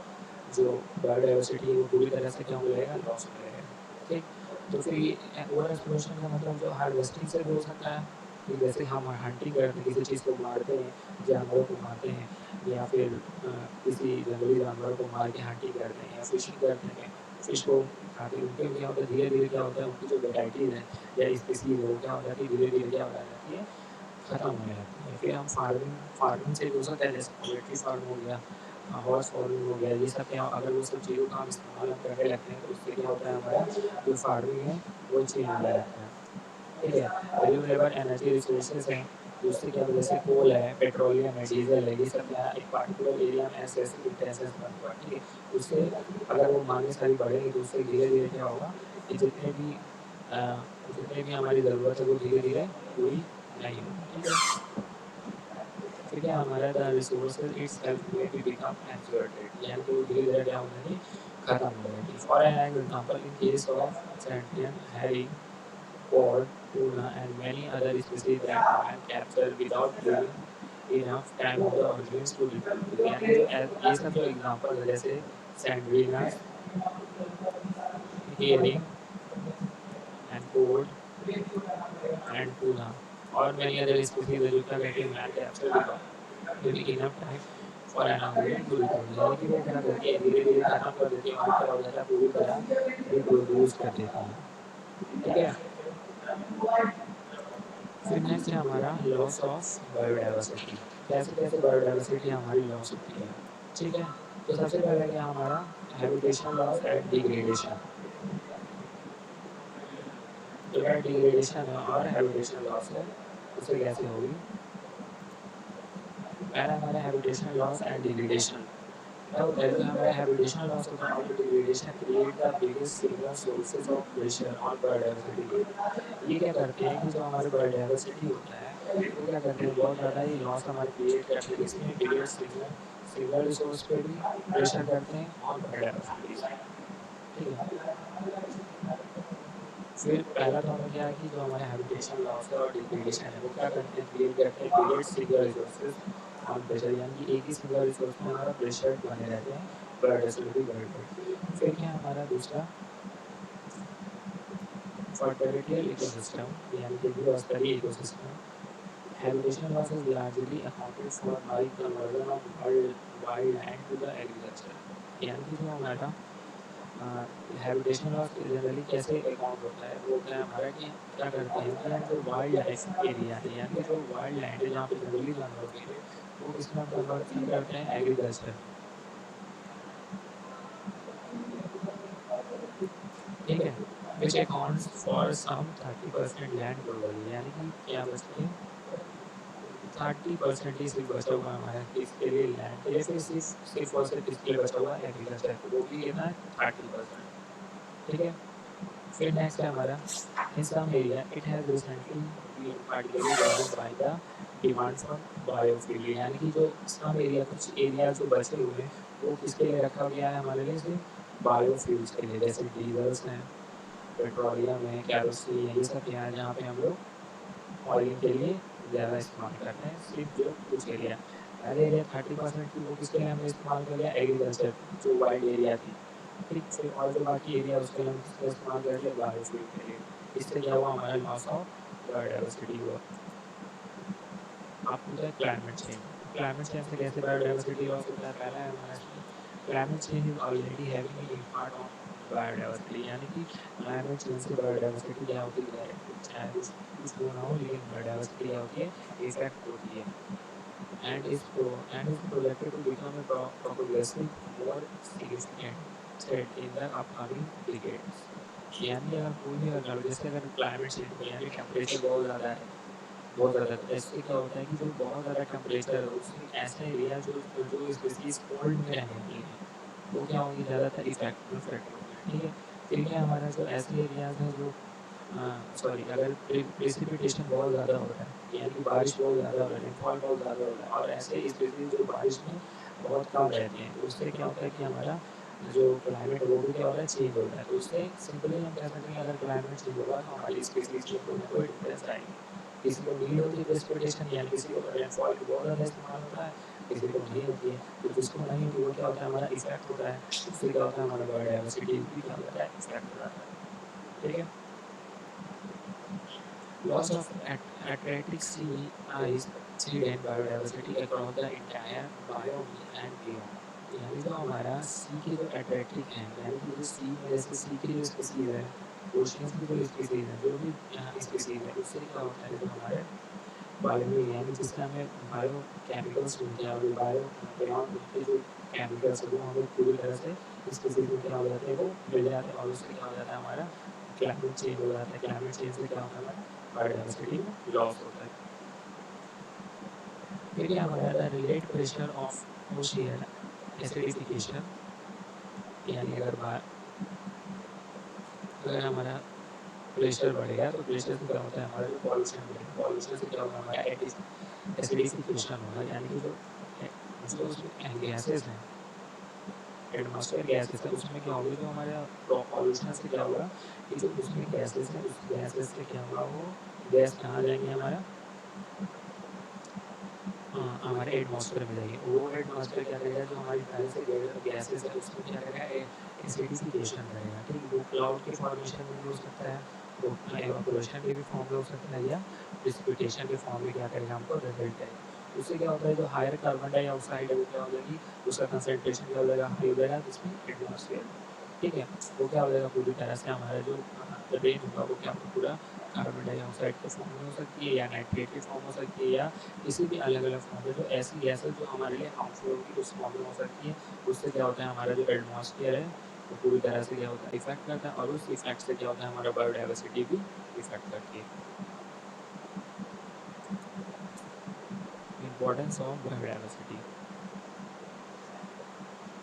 जो बायोडाइवर्सिटी है वो पूरी तरह से क्या होने लगेगा, लॉस होने लगेगा। ठीक, तो फिर ये ओवर एक्सप्लोरेशन का मतलब जो हार्वेस्टिंग से भी हो सकता है, कि जैसे हम हंटिंग करते हैं, किसी चीज़ को मारते हैं, जानवरों को मारते हैं, या फिर किसी जंगली जानवरों को मार के हंटिंग करते हैं, या फिशिंग करते हैं, फिश को खाते हैं, उनके भी क्या होता है, धीरे धीरे क्या होता है, उनकी जो वेराइटीज़ है या स्पीसीज है, वो क्या हो जाती है, धीरे धीरे क्या हो जाती है, खत्म होने लगती है। फिर हम फार्मिंग फार्मिंग से भी हो सकता है, जैसे पोल्ट्री फार्म हो गया, हॉर्स फार्मिंग हो गया, ये सब क्या, अगर वो सब चीज़ों का हम इस्तेमाल हम करने लगते हैं, तो उससे क्या होता है, हमारा जो फार्मिंग है वो चेंज होने लगता है। ठीक है, रिन्यूएबल एनर्जी रिसोर्सेज हैं, जिससे क्या, जैसे कोल है, पेट्रोलियम है, डीजल है, ये सब क्या एक पार्टिकुलर एरिया में एक्सेसिव इंटेंसिव बंद हुआ। ठीक है, उससे अगर वो मांगे सारी बढ़ेंगी, तो उससे धीरे धीरे क्या होगा, कि जितने भी हमारी ज़रूरत है वो धीरे धीरे पूरी नहीं होगी। ठीक है, फिर क्या हमारा the resources itself may be become exploited, यानी कि वो धीरे धीरे क्या हो जाएंगे, खत्म हो जाएगी। For an example, in case of sardine herring, cod, tuna and many other species that man capture without giving enough time of the organisms to reproduce, यानी कि जो ये सब जो एग्जांपल है, जैसे sardines, herring and cod, and tuna or many other species है जो क्या करते हैं land capture with enough time for an organism to reproduce यानी कि वो क्या करती है धीरे धीरे खत्म कर देती है और क्या हो जाता है पूरी तरह रिप्रोड्यूस कर देती है ठीक है। फिर नेक्स्ट है हमारा लॉस ऑफ बायोडाइवर्सिटी कैसे कैसे बायोडाइवर्सिटी हमारी लॉस होती है ठीक है। तो सबसे पहले क्या हमारा हैबिटेशन लॉस एंड डिग्रेडेशन जो है डिग्रेडेशन है और हैबिटेशन लॉस है उससे कैसे होगी पहला हमारा हैबिटेशन लॉस एंड डिग्रेडेशन क्या होता है जो हमारा हैबिटेशन लॉस होता है और जो degradation create the biggest single sources of pressure on biodiversity ये क्या करते हैं कि जो हमारे बायोडाइवर्सिटी होता है वो क्या करते हैं बहुत ज़्यादा ये लॉस हमारे क्रिएट करते हैं इसमें बिगेस्ट सिंगल सिंगल रिसोर्स पे भी प्रेशर करते हैं और बायोडाइवर्सिटी ठीक है। फिर पहला तो हमें क्या है कि जो हमारे हैबिटेशन लॉस है और डिग्रेडेशन है वो क्या करते हैं क्रिएट करते हैं biggest single resources on pressure यानी कि एक ही सिंगल रिसोर्स में हमारा प्रेशर बने रहते हैं बायोडाइवर्सिटी बढ़ फिर क्या हमारा दूसरा for terrestrial ecosystem यानी कि भूस्तरीय ecosystem habitation loss is largely accounted for by conversion of wild land to the agriculture यानी कि जो हमारा हैबिटेशन लॉस जनरली कैसे अकाउंट होता है वो होता है हमारा कि क्या करते हैं कि हम जो वाइल्ड लाइफ एरिया है यानी कि जो वाइल्ड लैंड है जहाँ पे जंगली जानवर होते हैं वो किसमें हम कन्वर्सन करते हैं एग्रीकल्चर ठीक है which accounts for some 30% land globally यानी कि क्या बचते हैं 30% ही सिर्फ बचा हुआ हमारा किसके लिए लैंड के लिए फिर सिर्फ और सिर्फ इसके लिए बचा हुआ एग्रीकल्चर वो भी कितना है 30% ठीक है। फिर नेक्स्ट है हमारा in some area it has recently been particularly driven by the demand for biofuel यानी कि जो सम एरिया कुछ एरिया जो बचे हुए हैं वो किसके लिए रखा गया है हमारे लिए सिर्फ बायोफ्यूल्स के लिए जैसे डीजल्स हैं पेट्रोलियम है कैरोसिन है ये सब क्या है जहाँ पे हम लोग ऑयलिंग के लिए ज़्यादा इस्तेमाल करते हैं सिर्फ जो कुछ एरिया पहले एरिया 30% थी वो किसके लिए हमने इस्तेमाल कर लिया एग्रीकल्चर जो वाइल्ड एरिया थी ठीक फिर और जो बाकी एरिया उसके लिए हम किसका इस्तेमाल कर लिया बायोफ्यूल के लिए इससे क्या हुआ हमारा लॉस ऑफ बायोडाइवर्सिटी हुआ। आपको होता है क्लाइमेट चेंज से कैसे बायोडाइवर्सिटी लॉस होता है पहला है हमारा climate change is already having an impact on biodiversity यानी कि क्लाइमेट चेंज से बायोडाइवर्सिटी क्या होती है चाहे कुछ हो ना हो लेकिन बायोडाइवर्सिटी क्या होती है इफेक्ट होती है and is projected to become a progressive more significant threat in the upcoming decades यानी अगर कोई भी अगर जैसे अगर क्लाइमेट चेंज हो यानी टेम्परेचर बहुत ज़्यादा है बहुत ज़्यादा तो इससे क्या होता है कि जो बहुत ज़्यादा टेम्परेचर है उससे ऐसा एरिया जो जो स्पीसीज कोल्ड में रहने वाली है वो क्या होंगी ज़्यादातर इफेक्ट होंगे ठीक है। फिर क्या हमारा जो ऐसे एरियाज हैं जो सॉरी अगर प्रेसिपिटेशन बहुत ज़्यादा हो रहा है यानी कि बारिश बहुत ज़्यादा हो रहा है रेनफॉल बहुत ज़्यादा हो रहा है और ऐसे स्पेसिस जो बारिश में बहुत कम रहते हैं तो उससे क्या होता है कि हमारा जो क्लाइमेट है वो भी क्या हो रहा है चेंज हो रहा है तो उससे सिंपली हम कह सकते हैं अगर क्लाइमेट चेंज होगा तो हमारी स्पेसीज में कोई ना कोई डिफरेंस आएगी किसी को नीड होती है प्रेसिपिटेशन यानी किसी को रेनफॉल की बहुत ज़्यादा इस्तेमाल होता है किसी को नहीं होती है तो जिसको नहीं होती वो क्या होता है हमारा इफेक्ट होता है उससे क्या होता है हमारा बायोडाइवर्सिटी भी क्या हो जाता है इफेक्ट हो जाता है ठीक है। Loss of Atlantic sea ice threaten biodiversity across the entire biome and beyond. यानी जो हमारा सी के जो एटलेटिक हैं यानी कि जो सी में जैसे सी की जो स्पीसीज है ओशियंस की जो स्पीसीज है जो भी स्पीसीज है उससे क्या होता है जो हमारे बायो यानी जिससे हमें बायो केमिकल्स मिलते हैं और जो बायो बियॉन्ड उनके जो केमिकल्स है वो हमें पूरी तरह से स्पीसीज में क्या हो जाते हैं वो मिल जाते हैं और उससे क्या हो जाता है हमारा क्लाइमेट चेंज हो जाता है क्लाइमेट चेंज से क्या होता है हमारा बायोडाइवर्सिटी में लॉस होता है। फिर क्या हमारा the relate pressure of ocean acidification यानी अगर हमारा प्रेशर बढ़ेगा तो प्रेशर से क्या होता है हमारा जो पॉल्यूशन बढ़ेगा पॉल्यूशन से क्या होगा हमारा एसिडिफिकेशन होगा यानी कि जो उसमें गैसेस हैं एटमॉस्फेयर गैसेस है उसमें क्या होगा जो हमारा पॉल्यूशन से क्या होगा कि जो उसमें गैसेस हैं उस गैसेस से क्या होगा वो गैस कहाँ जाएंगे हमारा हमारे एटमॉस्फेयर में जाएगी वो एटमॉस्फेयर क्या करेगा जो हमारी पहले से गैसेस है उसको क्या करेगा एसिडिफिकेशन करेगा ठीक है वो क्लाउड के फॉर्मेशन में भी हो सकता है एवापोरेशन के भी फॉर्म में हो सकता है या प्रिसिपिटेशन के फॉर्म में क्या करेगा हमको रिजल्ट है। उससे क्या होता है जो हायर कार्बन डाइऑक्साइड है वो क्या हो जाएगी, उसका कंसनट्रेशन क्या हो जाएगा, हाई हो जाएगा इसमें एटमॉस्फेयर में। ठीक है, वो क्या हो जाएगा पूरी तरह से हमारा जो रेन होगा वो क्या होगा पूरा कार्बन डाइऑक्साइड के फॉर्म में हो सकती है या नाइट्रेट के फॉर्म हो सकती है या किसी भी अलग अलग फॉर्म में जो ऐसी गैसेस जो हमारे लिए हार्मफुल होगी उस फॉर्म में हो सकती है। उससे क्या होता है हमारा जो एटमॉस्फेयर है वो पूरी तरह से क्या होता है इफेक्ट करता है और उस इफेक्ट से क्या होता है हमारा बायोडाइवर्सिटी भी इफेक्ट करती है। Importance of biodiversity,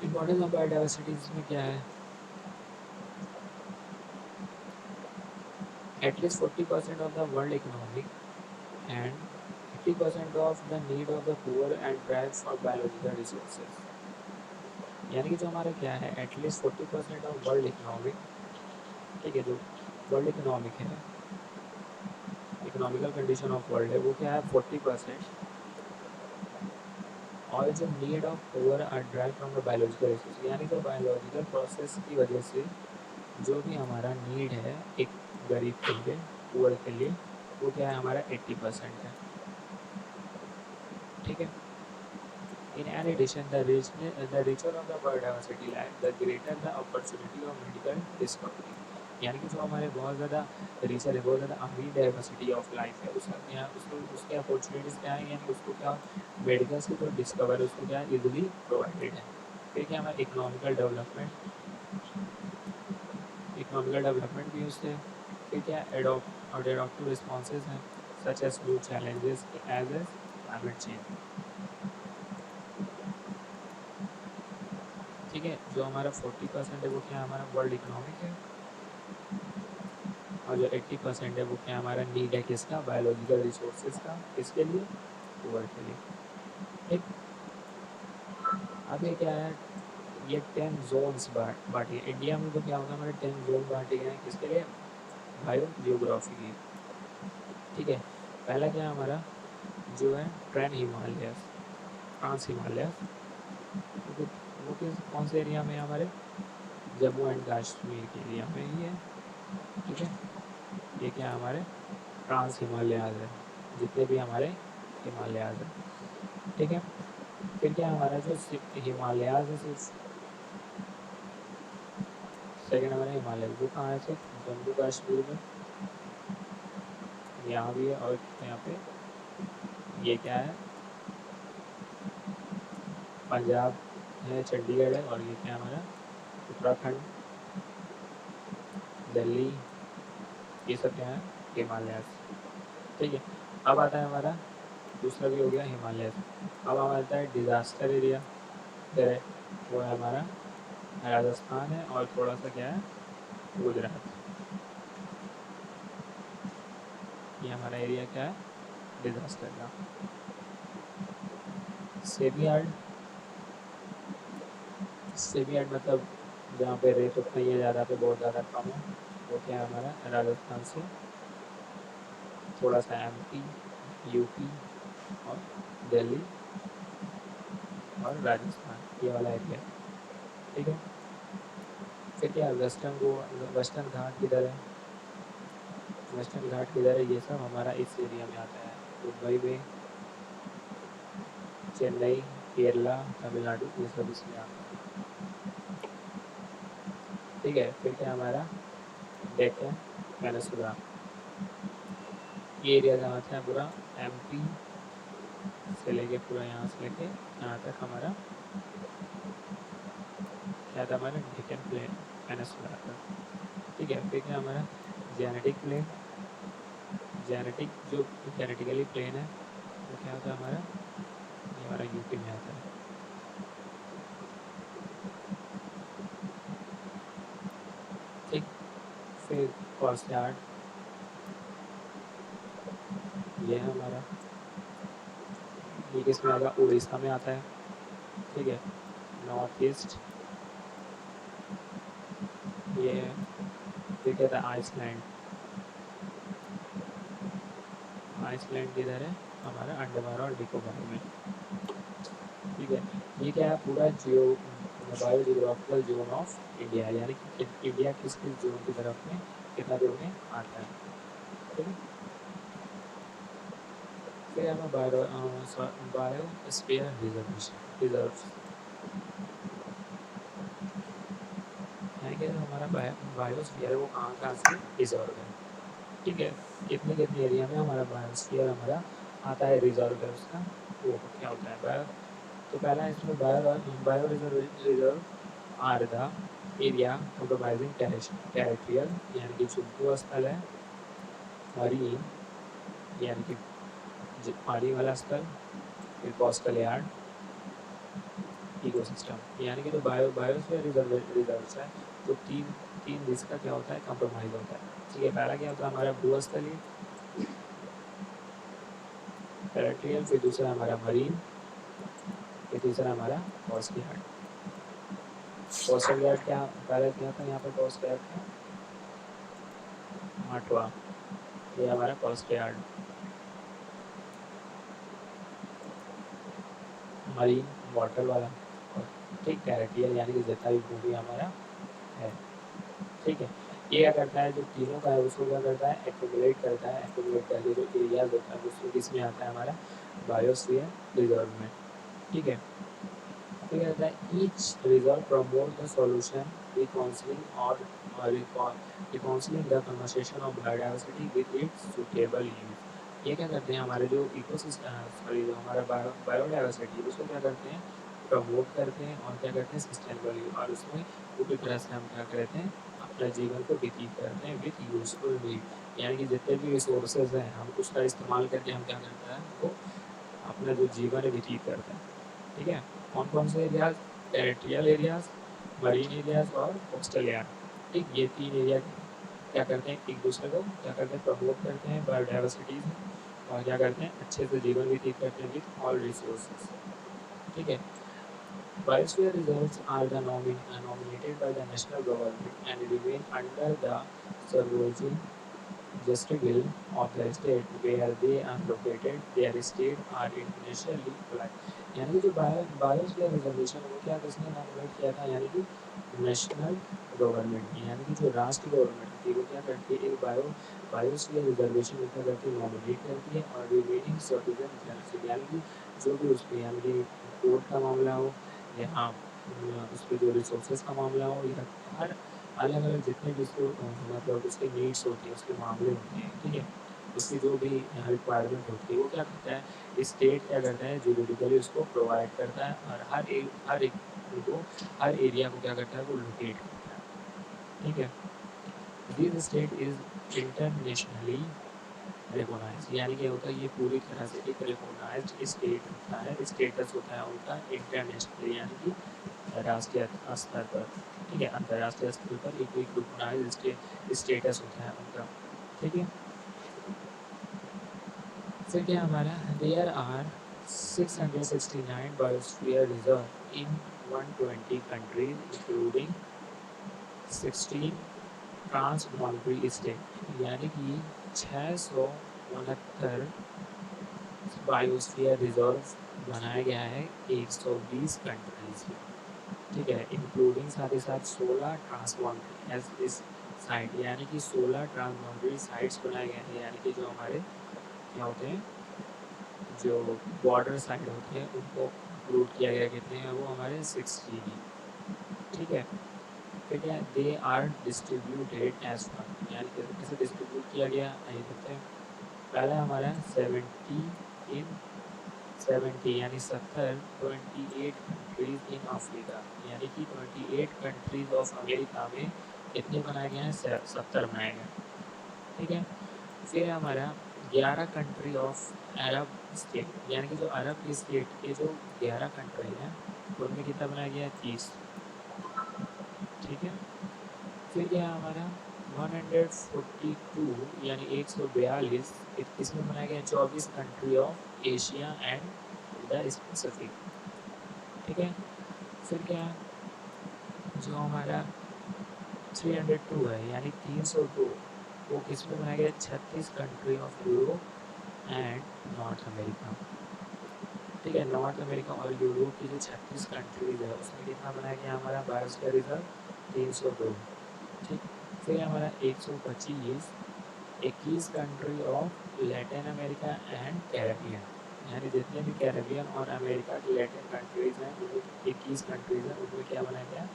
importance of biodiversity इसमें क्या है, at least 40% of the world economic and 80% of the need of the poor and drives for biological resources. यानी कि जो हमारा क्या है एटलीस्ट 40% ऑफ वर्ल्ड इकोनॉमिक, ठीक है, जो वर्ल्ड इकोनॉमिक है, इकोनॉमिकल कंडीशन ऑफ वर्ल्ड है वो क्या है 40%, और जो need of poor are drive from the biological resource, यानी कि बायोलॉजिकल प्रोसेस की वजह से जो भी हमारा नीड है एक गरीब के लिए, पुअर के लिए, वो क्या है हमारा 80% है। ठीक है, in addition the richer of the biodiversity land the greater the opportunity of medical discovery। यानी कि जो हमारे बहुत ज़्यादा रिचर है, बहुत ज़्यादा अमीर डाइवर्सिटी ऑफ लाइफ है, उसका क्या उसको उसके अपॉर्चुनिटीज़ क्या है, यानी उसको क्या मेडिकल्स की जो डिस्कवर है उसको क्या इजीली प्रोवाइडेड है। फिर क्या हमारा इकोनॉमिकल डेवलपमेंट भी उससे, फिर क्या एडोप्ट और एडोप्टिव रिस्पॉन्सेज हैं such as new challenges as as climate change. ठीक है, जो हमारा 40% है वो क्या हमारा वर्ल्ड इकोनॉमिक है, और जो 80% है वो क्या हमारा नीड है किसका, बायोलॉजिकल रिसोर्सेज का, किसके लिए, पुअर के लिए। ठीक, अब ये क्या है, ये 10 जोन्स बांटे, इंडिया में तो क्या होगा हमारे 10 जोन बांटे गए हैं किसके लिए, बायो जियोग्राफी की। ठीक है, पहला क्या है हमारा जो है ट्रेन हिमालयस, ट्रांस हिमालयस, वो किस कौन से एरिया में है हमारे, जम्मू एंड कश्मीर के एरिया में ही है। ठीक है, ये क्या है हमारे ट्रांस हिमालयाज है, जितने भी हमारे हिमालयाज हैं। ठीक है, फिर क्या हमारा जो हिमालयाज है सिर्फ, सेकेंड हमारा हिमालय वो कहाँ है, सिर्फ जम्मू कश्मीर में, यहाँ भी है, और यहाँ पे ये क्या है पंजाब है, चंडीगढ़ है, और ये क्या हमारा उत्तराखंड, दिल्ली, ये सब क्या है हिमालयाज। ठीक है, अब आता है हमारा दूसरा भी हो गया हिमालय। अब हमारा आता है डिजास्टर एरिया, है वो है हमारा राजस्थान है, और थोड़ा सा क्या है गुजरात, ये हमारा एरिया क्या है डिजास्टर का। सेमी सेमी मतलब जहाँ पे रेत उतना ही है, ज़्यादा पे बहुत ज़्यादा कम है, वो क्या है हमारा राजस्थान से थोड़ा सा एमपी, यूपी और दिल्ली और राजस्थान, ये वाला एरिया है। ठीक है, फिर क्या वेस्टर्न घाट किधर है, वेस्टर्न घाट किधर है, ये सब हमारा इस एरिया में आता है, मुंबई में, चेन्नई, केरला, तमिलनाडु, ये सब इसमें आता है। ठीक है, फिर क्या हमारा डेक्कन पेनिनसुला, ये एरिया जहाँ आता है पूरा एमपी से लेके पूरा यहाँ से लेके यहाँ तक हमारा क्या था हमारा डेक्कन प्लेन पेनिनसुला आता। ठीक है, फिर क्या हमारा जेनेटिक प्लेन, जेनेटिक जो जेनेटिकली प्लेन है वो क्या होता है हमारा, ये हमारा यूपी में आता है। ठीक, फिर कॉस्ट यार्ड, ये है हमारा, ये किस में आएगा उड़ीसा में आता है। ठीक है, नॉर्थ ईस्ट ये है, फिर क्या था आइसलैंड, आइसलैंड किधर है हमारा अंडमान और निकोबार में। ठीक है, ये क्या है पूरा जियो बायोजियोग्राफिकल जोन ऑफ इंडिया, यानी कि इंडिया किस किस जोन की तरफ में कितना दूर में आता है। ठीक है, फिर हमें बायोस्फीयर रिजर्व, यानी कि जो हमारा बायोस्फीयर है वो कहाँ कहाँ से रिजर्व है। ठीक है, कितने कितने एरिया में हमारा बायोस्फीयर हमारा आता है, रिजर्व है उसका, वो क्या होता है बायो। तो पहला इसमें bio reserve are the area compromising territorial, यानी कि जो भू-स्थल है, मरीन, यानी कि पानी वाला स्थल, फिर कोस्टल यार्ड, इकोसिस्टम, यानी कि जो बायोस्फीयर रिजर्व्स है, तो तीन तीन जिसका क्या होता है कंप्रोमाइज होता है। ठीक है, पहला क्या होता है हमारा भू-स्थलीय टेरिटोरियल, फिर दूसरा हमारा मरीन, फिर तीसरा हमारा कोस्ट यार्ड। कोस्टल यार्ड क्या पहले क्या था यहाँ पर, कोस्ट यार्ड था माटवा, ये हमारा कोस्ट यार्ड। मरीन वाटर वाला, और ठीक टेरिटोरियल यानी कि जितना भी भूमि हमारा है। ठीक है, ये क्या करता है, जो तीनों का है उसको क्या करता है एक्यूमुलेट करता है, एक्यूमुलेट करके जो एरियाज होता है उसको किसमें आता है हमारा बायोस्फीयर रिजर्व में। ठीक है, फिर कहता है each reserve promote the solution reconciling और reconciling the conversation of biodiversity with its suitable use. ये क्या करते हैं हमारे जो इकोसिस्टम सॉरी जो हमारा बायोडाइवर्सिटी उसको क्या करते हैं प्रमोट करते हैं, और क्या करते हैं सस्टेनेबल यूज, और उसमें पूरी तरह से हम क्या करते हैं अपने जीवन को व्यतीत करते हैं विथ यूजफुल नीड, यानी कि जितने भी रिसोर्सेज हैं हम उसका इस्तेमाल करके हम क्या करते हैं वो अपना जो जीवन है व्यतीत करते हैं। ठीक है, कौन कौन से areas, territorial areas, marine areas और कोस्टल एरिया। ठीक, ये तीन एरिया क्या करते हैं एक दूसरे को क्या करते हैं प्रमोट करते हैं बायोडाइवर्सिटीज, और क्या करते हैं अच्छे से जीवन व्यतीत करते हैं विथ ऑल रिसोर्सेज। ठीक है, biosphere reserves are the nominated by the national government and remain under the supervision jurisdiction of the state where they are located. Their state are internationally flagged। यानी कि जो बायोस्फीयर रिजर्वेशन वो क्या किसने nominate किया था, यानी कि नेशनल गवर्नमेंट ने, यानी कि जो राष्ट्र गवर्नमेंट थी वो क्या करती है एक बायोस्फीयर रिजर्वेशन को क्या करती है नॉमिनेट करती है, और रिमेनिंग सर्टिफिकेट जनरल, यानी कि जो भी उस पर यानी कि कोर्ट का मामला हो या हाँ उस पर जो रिसोर्सेज का मामला हो, या हर अलग अलग जितने भी उसको मतलब उसके नीड्स होती हैं उसके मामले होते हैं। ठीक है, उसकी जो भी रिक्वायरमेंट होती है वो क्या करता है स्टेट क्या करता है जुरिडिकली उसको प्रोवाइड करता है, और हर एक उनको हर एरिया को क्या करता है वो लोकेट करता है। ठीक है, this state is internationally recognize, यानी क्या होता है ये पूरी तरह से एक रिकोगनाइज स्टेट होता है, स्टेटस होता है उनका इंटरनेशनली, यानी कि राष्ट्रीय स्तर पर। ठीक है, अंतर्राष्ट्रीय स्तर पर एक रिकोगनाइज स्टेटस होता है उनका। ठीक है, फिर क्या हमारा there are 669 biosphere reserve in 120 countries including 16 trans boundary state, यानी कि 669 बायोस्फीयर रिजर्व बनाया गया है 120 कंट्रीज में। ठीक है, इंक्लूडिंग साथ ही साथ 16 ट्रांसबाउंड्री एज इस साइट, यानी कि 16 ट्रांसबाउंड्री साइट्स बनाए गए हैं, यानी कि जो हमारे क्या होते हैं जो बॉर्डर साइड होते हैं उनको इंक्लूड किया गया, कितने हैं वो हमारे 16। ठीक है, फिर क्या they are distributed as four, यानी कि कैसे डिस्ट्रीब्यूट किया गया आइए देखते हैं। पहला हमारा 70 इन 70 यानी 70 28 कंट्रीज इन अफ्रीका, यानी कि 28 कंट्रीज ऑफ अमेरिका में कितने बनाए गए हैं 70 बनाए गए। ठीक है, फिर हमारा 11 कंट्री ऑफ अरब स्टेट, यानी कि जो अरब की स्टेट के जो 11 कंट्री हैं उनमें कितना बनाया गया है 30। ठीक है, फिर क्या है हमारा 142 यानी 142 इसमें बनाया गया 24 country of Asia and the specific. ठीक है, फिर क्या जो हमारा 302 है यानी 302 वो किसमें बनाया गया 36 country of Europe and north America. ठीक है। नॉर्थ अमेरिका और यूरोप की जो 36 कंट्रीज है उसमें कितना बनाया गया हमारा बायोस्फीयर रिजर्व? 302। ठीक। फिर हमारा 125 21 country of Latin America and Caribbean, यानी जितने भी कैरेबियन और अमेरिका की लैटिन कंट्रीज हैं उनमें 21 कंट्रीज हैं, उनमें क्या बनाया गया?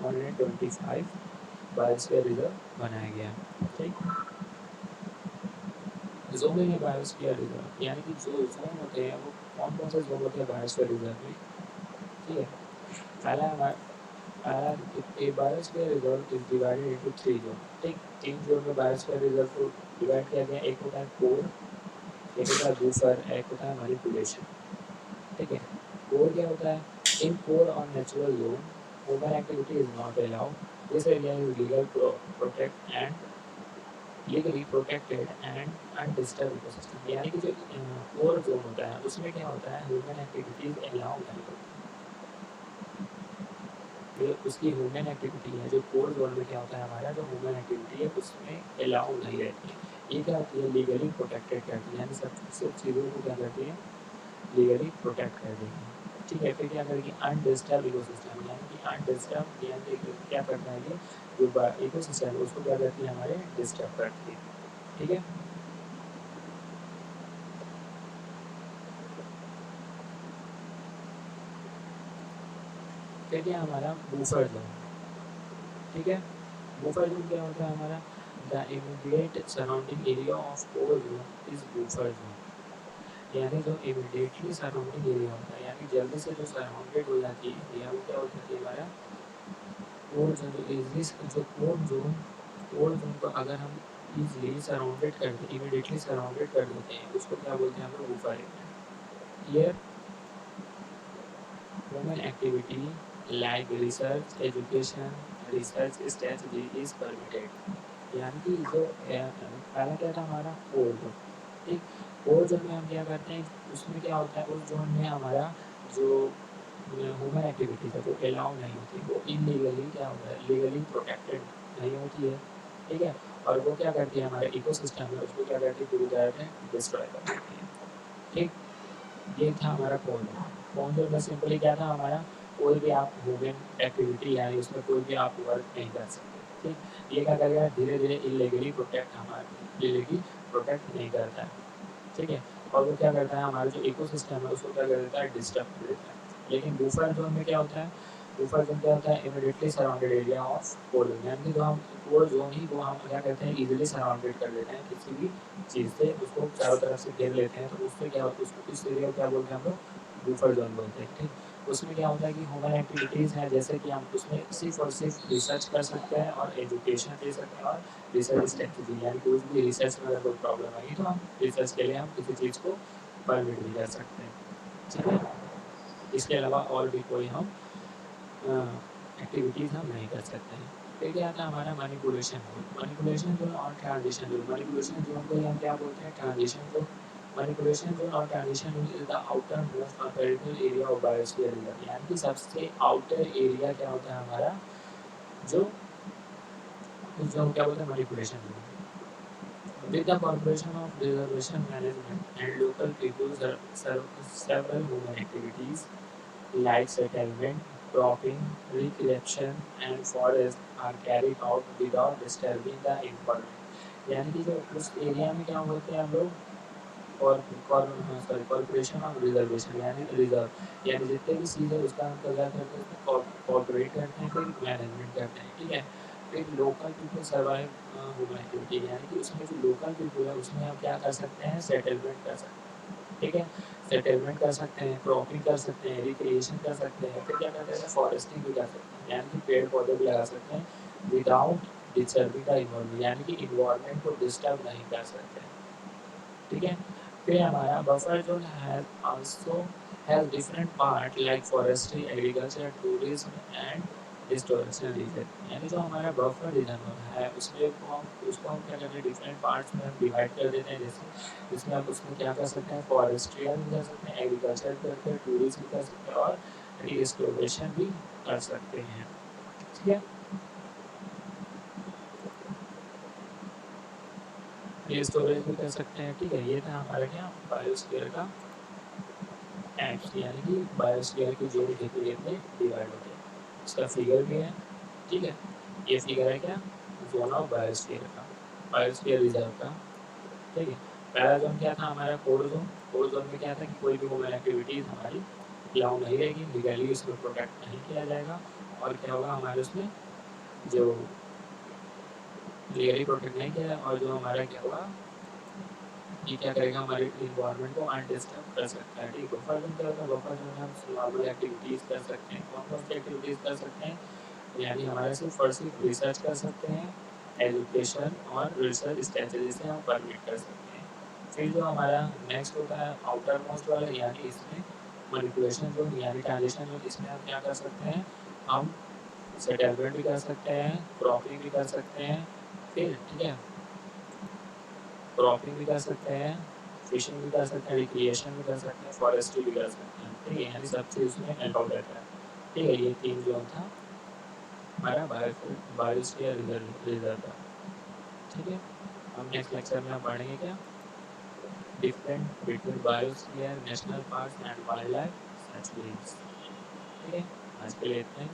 125 बायोस्फीयर रिजर्व बनाया गया। ठीक। जोन है बायोस्फीयर रिजर्व, यानी कि जो जोन होते हैं वो कौन कौन से जोन होते हैं बायोस्फीयर रिजर्व में? ठीक है। पहला हमारा पहला a biosphere reserve is divided into 3 zone. ठीक। 3 जोन में बायोस्फीयर रिजर्व को डिवाइड किया गया। एक होता है कोर, एक होता है बूफर, एक होता है मैनिपुलेशन। ठीक है। कोर क्या होता है? इन कोर और natural zone human activity is not allowed. This area is legal protect and legally protected and undisturb ecosystem, यानी कि जो कोर जोन होता है उसमें क्या होता है? ह्यूमन एक्टिविटीज अलाउ नहीं होती। जो उसकी ह्यूमन एक्टिविटी है, जो कोर जोन में क्या होता है हमारा, जो ह्यूमन एक्टिविटी है उसमें अलाउ नहीं रहती है। ये क्या होती है? लीगली प्रोटेक्टेड करती है, यानी सब चीज़ों को क्या करती है? लीगली प्रोटेक्ट कर देगी। ठीक है। फिर क्या करेगी? अनडिस्टर्ब इकोसिस्टम, यानी कि अनडिस्टर्ब यानी कि क्या करता है ये जो इकोसिस्टम है उसको क्या करती है? हमारे डिस्टर्ब करती है। ठीक है। फिर क्या हमारा बूफर जोन? ठीक है। बूफर जोन क्या होता है हमारा? The immediate surrounding area of core zone is woofer zone, यानी जो इमीडिएटली सराउंडिंग एरिया होता है, यानी जल्दी से जो सराउंडेड हो जाती है एरिया वो क्या हो जाती है हमारा? Core zone. जो इजली जो कोर जोन को अगर हम इजली सराउंडेड कर दे, इमीडिएटली सराउंडेड कर देते हैं उसको क्या बोलते हैं हम लोग? Woofer area. Here human activity like research education research strategy is permitted, यानी कि जो पहला क्या था हमारा? Core zone. ठीक। कोर जोन में हम क्या करते हैं? उसमें क्या होता है? उस जोन में हमारा जो ह्यूमन एक्टिविटीज़ है वो अलाउ नहीं होती, वो इलीगली क्या होता है? लीगली प्रोटेक्टेड नहीं होती है। ठीक है। और वो क्या करती है? हमारे इकोसिस्टम है उसको क्या करती है? पूरी तरह से डिस्ट्रॉय कर देती है। ठीक। ये था हमारा कोर जोन। कोर जोन में सिंपली क्या था हमारा? कोई भी आप ह्यूमन एक्टिविटी यानी उसमें कोई भी आप वर्क नहीं कर सकते। ठीक। ये क्या करेगा? धीरे धीरे इलीगली प्रोटेक्ट हमारे इलीगली प्रोटेक्ट नहीं करता है। ठीक है। और वो क्या करता है? हमारा जो इकोसिस्टम है उसको क्या कर देता है? डिस्टर्ब कर देता है। लेकिन बूफर जोन में क्या होता है? बूफर जोन क्या होता है? Immediately surrounded area of core zone, यानी कि जो हम कोर जोन ही वो हम क्या करते हैं? इजीली सराउंडेड कर लेते हैं किसी भी चीज़ से, उसको चारों तरफ से घेर लेते हैं, तो उससे क्या होता है? उसको इस एरिया को क्या बोलते हैं हम लोग? बूफर जोन बोलते हैं। ठीक। उसमें क्या होता है कि ह्यूमन एक्टिविटीज़ हैं, जैसे कि हम उसमें सिर्फ और सिर्फ रिसर्च कर सकते हैं और एजुकेशन दे सकते हैं, और रिसर्च स्ट्रेटजी यानी कुछ भी रिसर्च में अगर कोई प्रॉब्लम आई तो हम रिसर्च के लिए हम किसी चीज़ को परमिट भी कर सकते हैं। ठीक है। इसके अलावा और भी कोई हम एक्टिविटीज़ हम नहीं कर सकते हैं। फिर क्या आता है हमारा? Manipulation zone. मैनिपुलेशन जोन और ट्रांजिशन जोन। मैनिपुलेशन जोन को ही हम क्या बोलते हैं? Transition zone. मैनिपुलेशन जोन और transition zone is the outer most comparable area of biosphere reserve, यानी कि सबसे आउटर एरिया क्या होता है हमारा? जो जो हम क्या बोलते हैं? Manipulation zone. With the corporation of reservation management and local people, several human activities like settlement, cropping, recreation, and forest are carried out without disturbing the environment. यानी कि जो उस एरिया में क्या बोलते हैं हम लोग? कॉर्पोरेशन ऑफ रिजर्वेशन, यानी रिजर्व, यानी जितने भी चीज़ है उसका हम क्या करते हैं? उसमें कॉर्पोरेट करते हैं, फिर मैनेजमेंट करते हैं। ठीक है। फिर local people survive human activity, यानी कि उसमें जो लोकल पीपल है उसमें हम क्या कर सकते हैं? सेटलमेंट कर सकते हैं। ठीक है। सेटलमेंट कर सकते हैं, क्रॉपिंग कर सकते हैं, रिक्रिएशन कर सकते हैं, फिर क्या करते हैं? फॉरेस्टिंग भी कर सकते हैं, यानी कि पेड़ पौधे भी लगा सकते हैं विदाउट डिस्टर्बिंग द इन्वायरमेंट, यानी कि इन्वायरमेंट को डिस्टर्ब नहीं कर सकते हैं। ठीक है। फिर हमारा buffer zone has also has different part like forestry, agriculture, tourism and restoration region, यानी जो हमारा बफर रीजन है उसको हम क्या करते हैं? डिफरेंट पार्ट्स में हम डिवाइड कर देते हैं। जैसे इसमें हम उसमें क्या कर सकते हैं? फॉरेस्ट्रियल भी कर सकते हैं, एग्रीकल्चर भी करते हैं, टूरिज्म भी कर सकते हैं और रिस्टोरेशन भी कर सकते हैं। ठीक है। ये स्टोरेज भी कर सकते हैं। ठीक है। ये था हमारा क्या? बायोस्फीयर का टाइप्स यानी कि बायोस्फीयर के जोन कितने कितने डिवाइड होते हैं। इसका फिगर भी है, ठीक है। ये फिगर है क्या, जोन ऑफ बायोस्फीयर का, बायोस्फीयर रिजर्व का, ठीक है। पहला जोन क्या था हमारा, कोर जोन। कोर जोन में क्या था कि कोई भी ह्यूमन एक्टिविटीज़ हमारी अलाउ नहीं रहेगी, लीगली उसमें प्रोटेक्ट नहीं किया जाएगा। और क्या होगा हमारे उसमें जो लीगली प्रोटेक्ट नहीं किया और जो हमारा क्या होगा, ये क्या करेगा हमारे इन्वायरमेंट को अनडिस्टर्ब कर सकता है, ठीक है। बफर जोन क्या होता है, बफर जोन में हम नॉर्मल एक्टिविटीज़ कर सकते हैं। कौन कौन सी एक्टिविटीज़ कर सकते हैं, यानी हमारे सिर्फ और सिर्फ रिसर्च कर सकते हैं, एजुकेशन और रिसर्च स्ट्रेटजी से हम परमिट कर सकते हैं। फिर जो हमारा नेक्स्ट होता है आउटर मोस्ट वाला, यानी इसमें मैनिपुलेशन जोन यानी ट्रांजिशन जोन। इसमें हम क्या कर सकते हैं, हम सेटलमेंट भी कर सकते हैं, क्रॉपिंग भी कर सकते हैं, फिर ठीक है, क्रॉपिंग भी कर सकते हैं, फिशिंग भी कर सकते हैं, रिक्रिएशन भी कर सकते हैं, फॉरेस्ट्री भी कर सकते हैं, ठीक है। यानी सब चीज़ उसमें अलाउ रहता है, ठीक है। ये तीन जोन था हमारा बायोस्फीयर रिजर्व का, ठीक है। अब नेक्स्ट लेक्चर में हम पढ़ेंगे क्या, different between biosphere, national parks and wild life sanctuaries, ठीक है। आज के लिए इतना ही।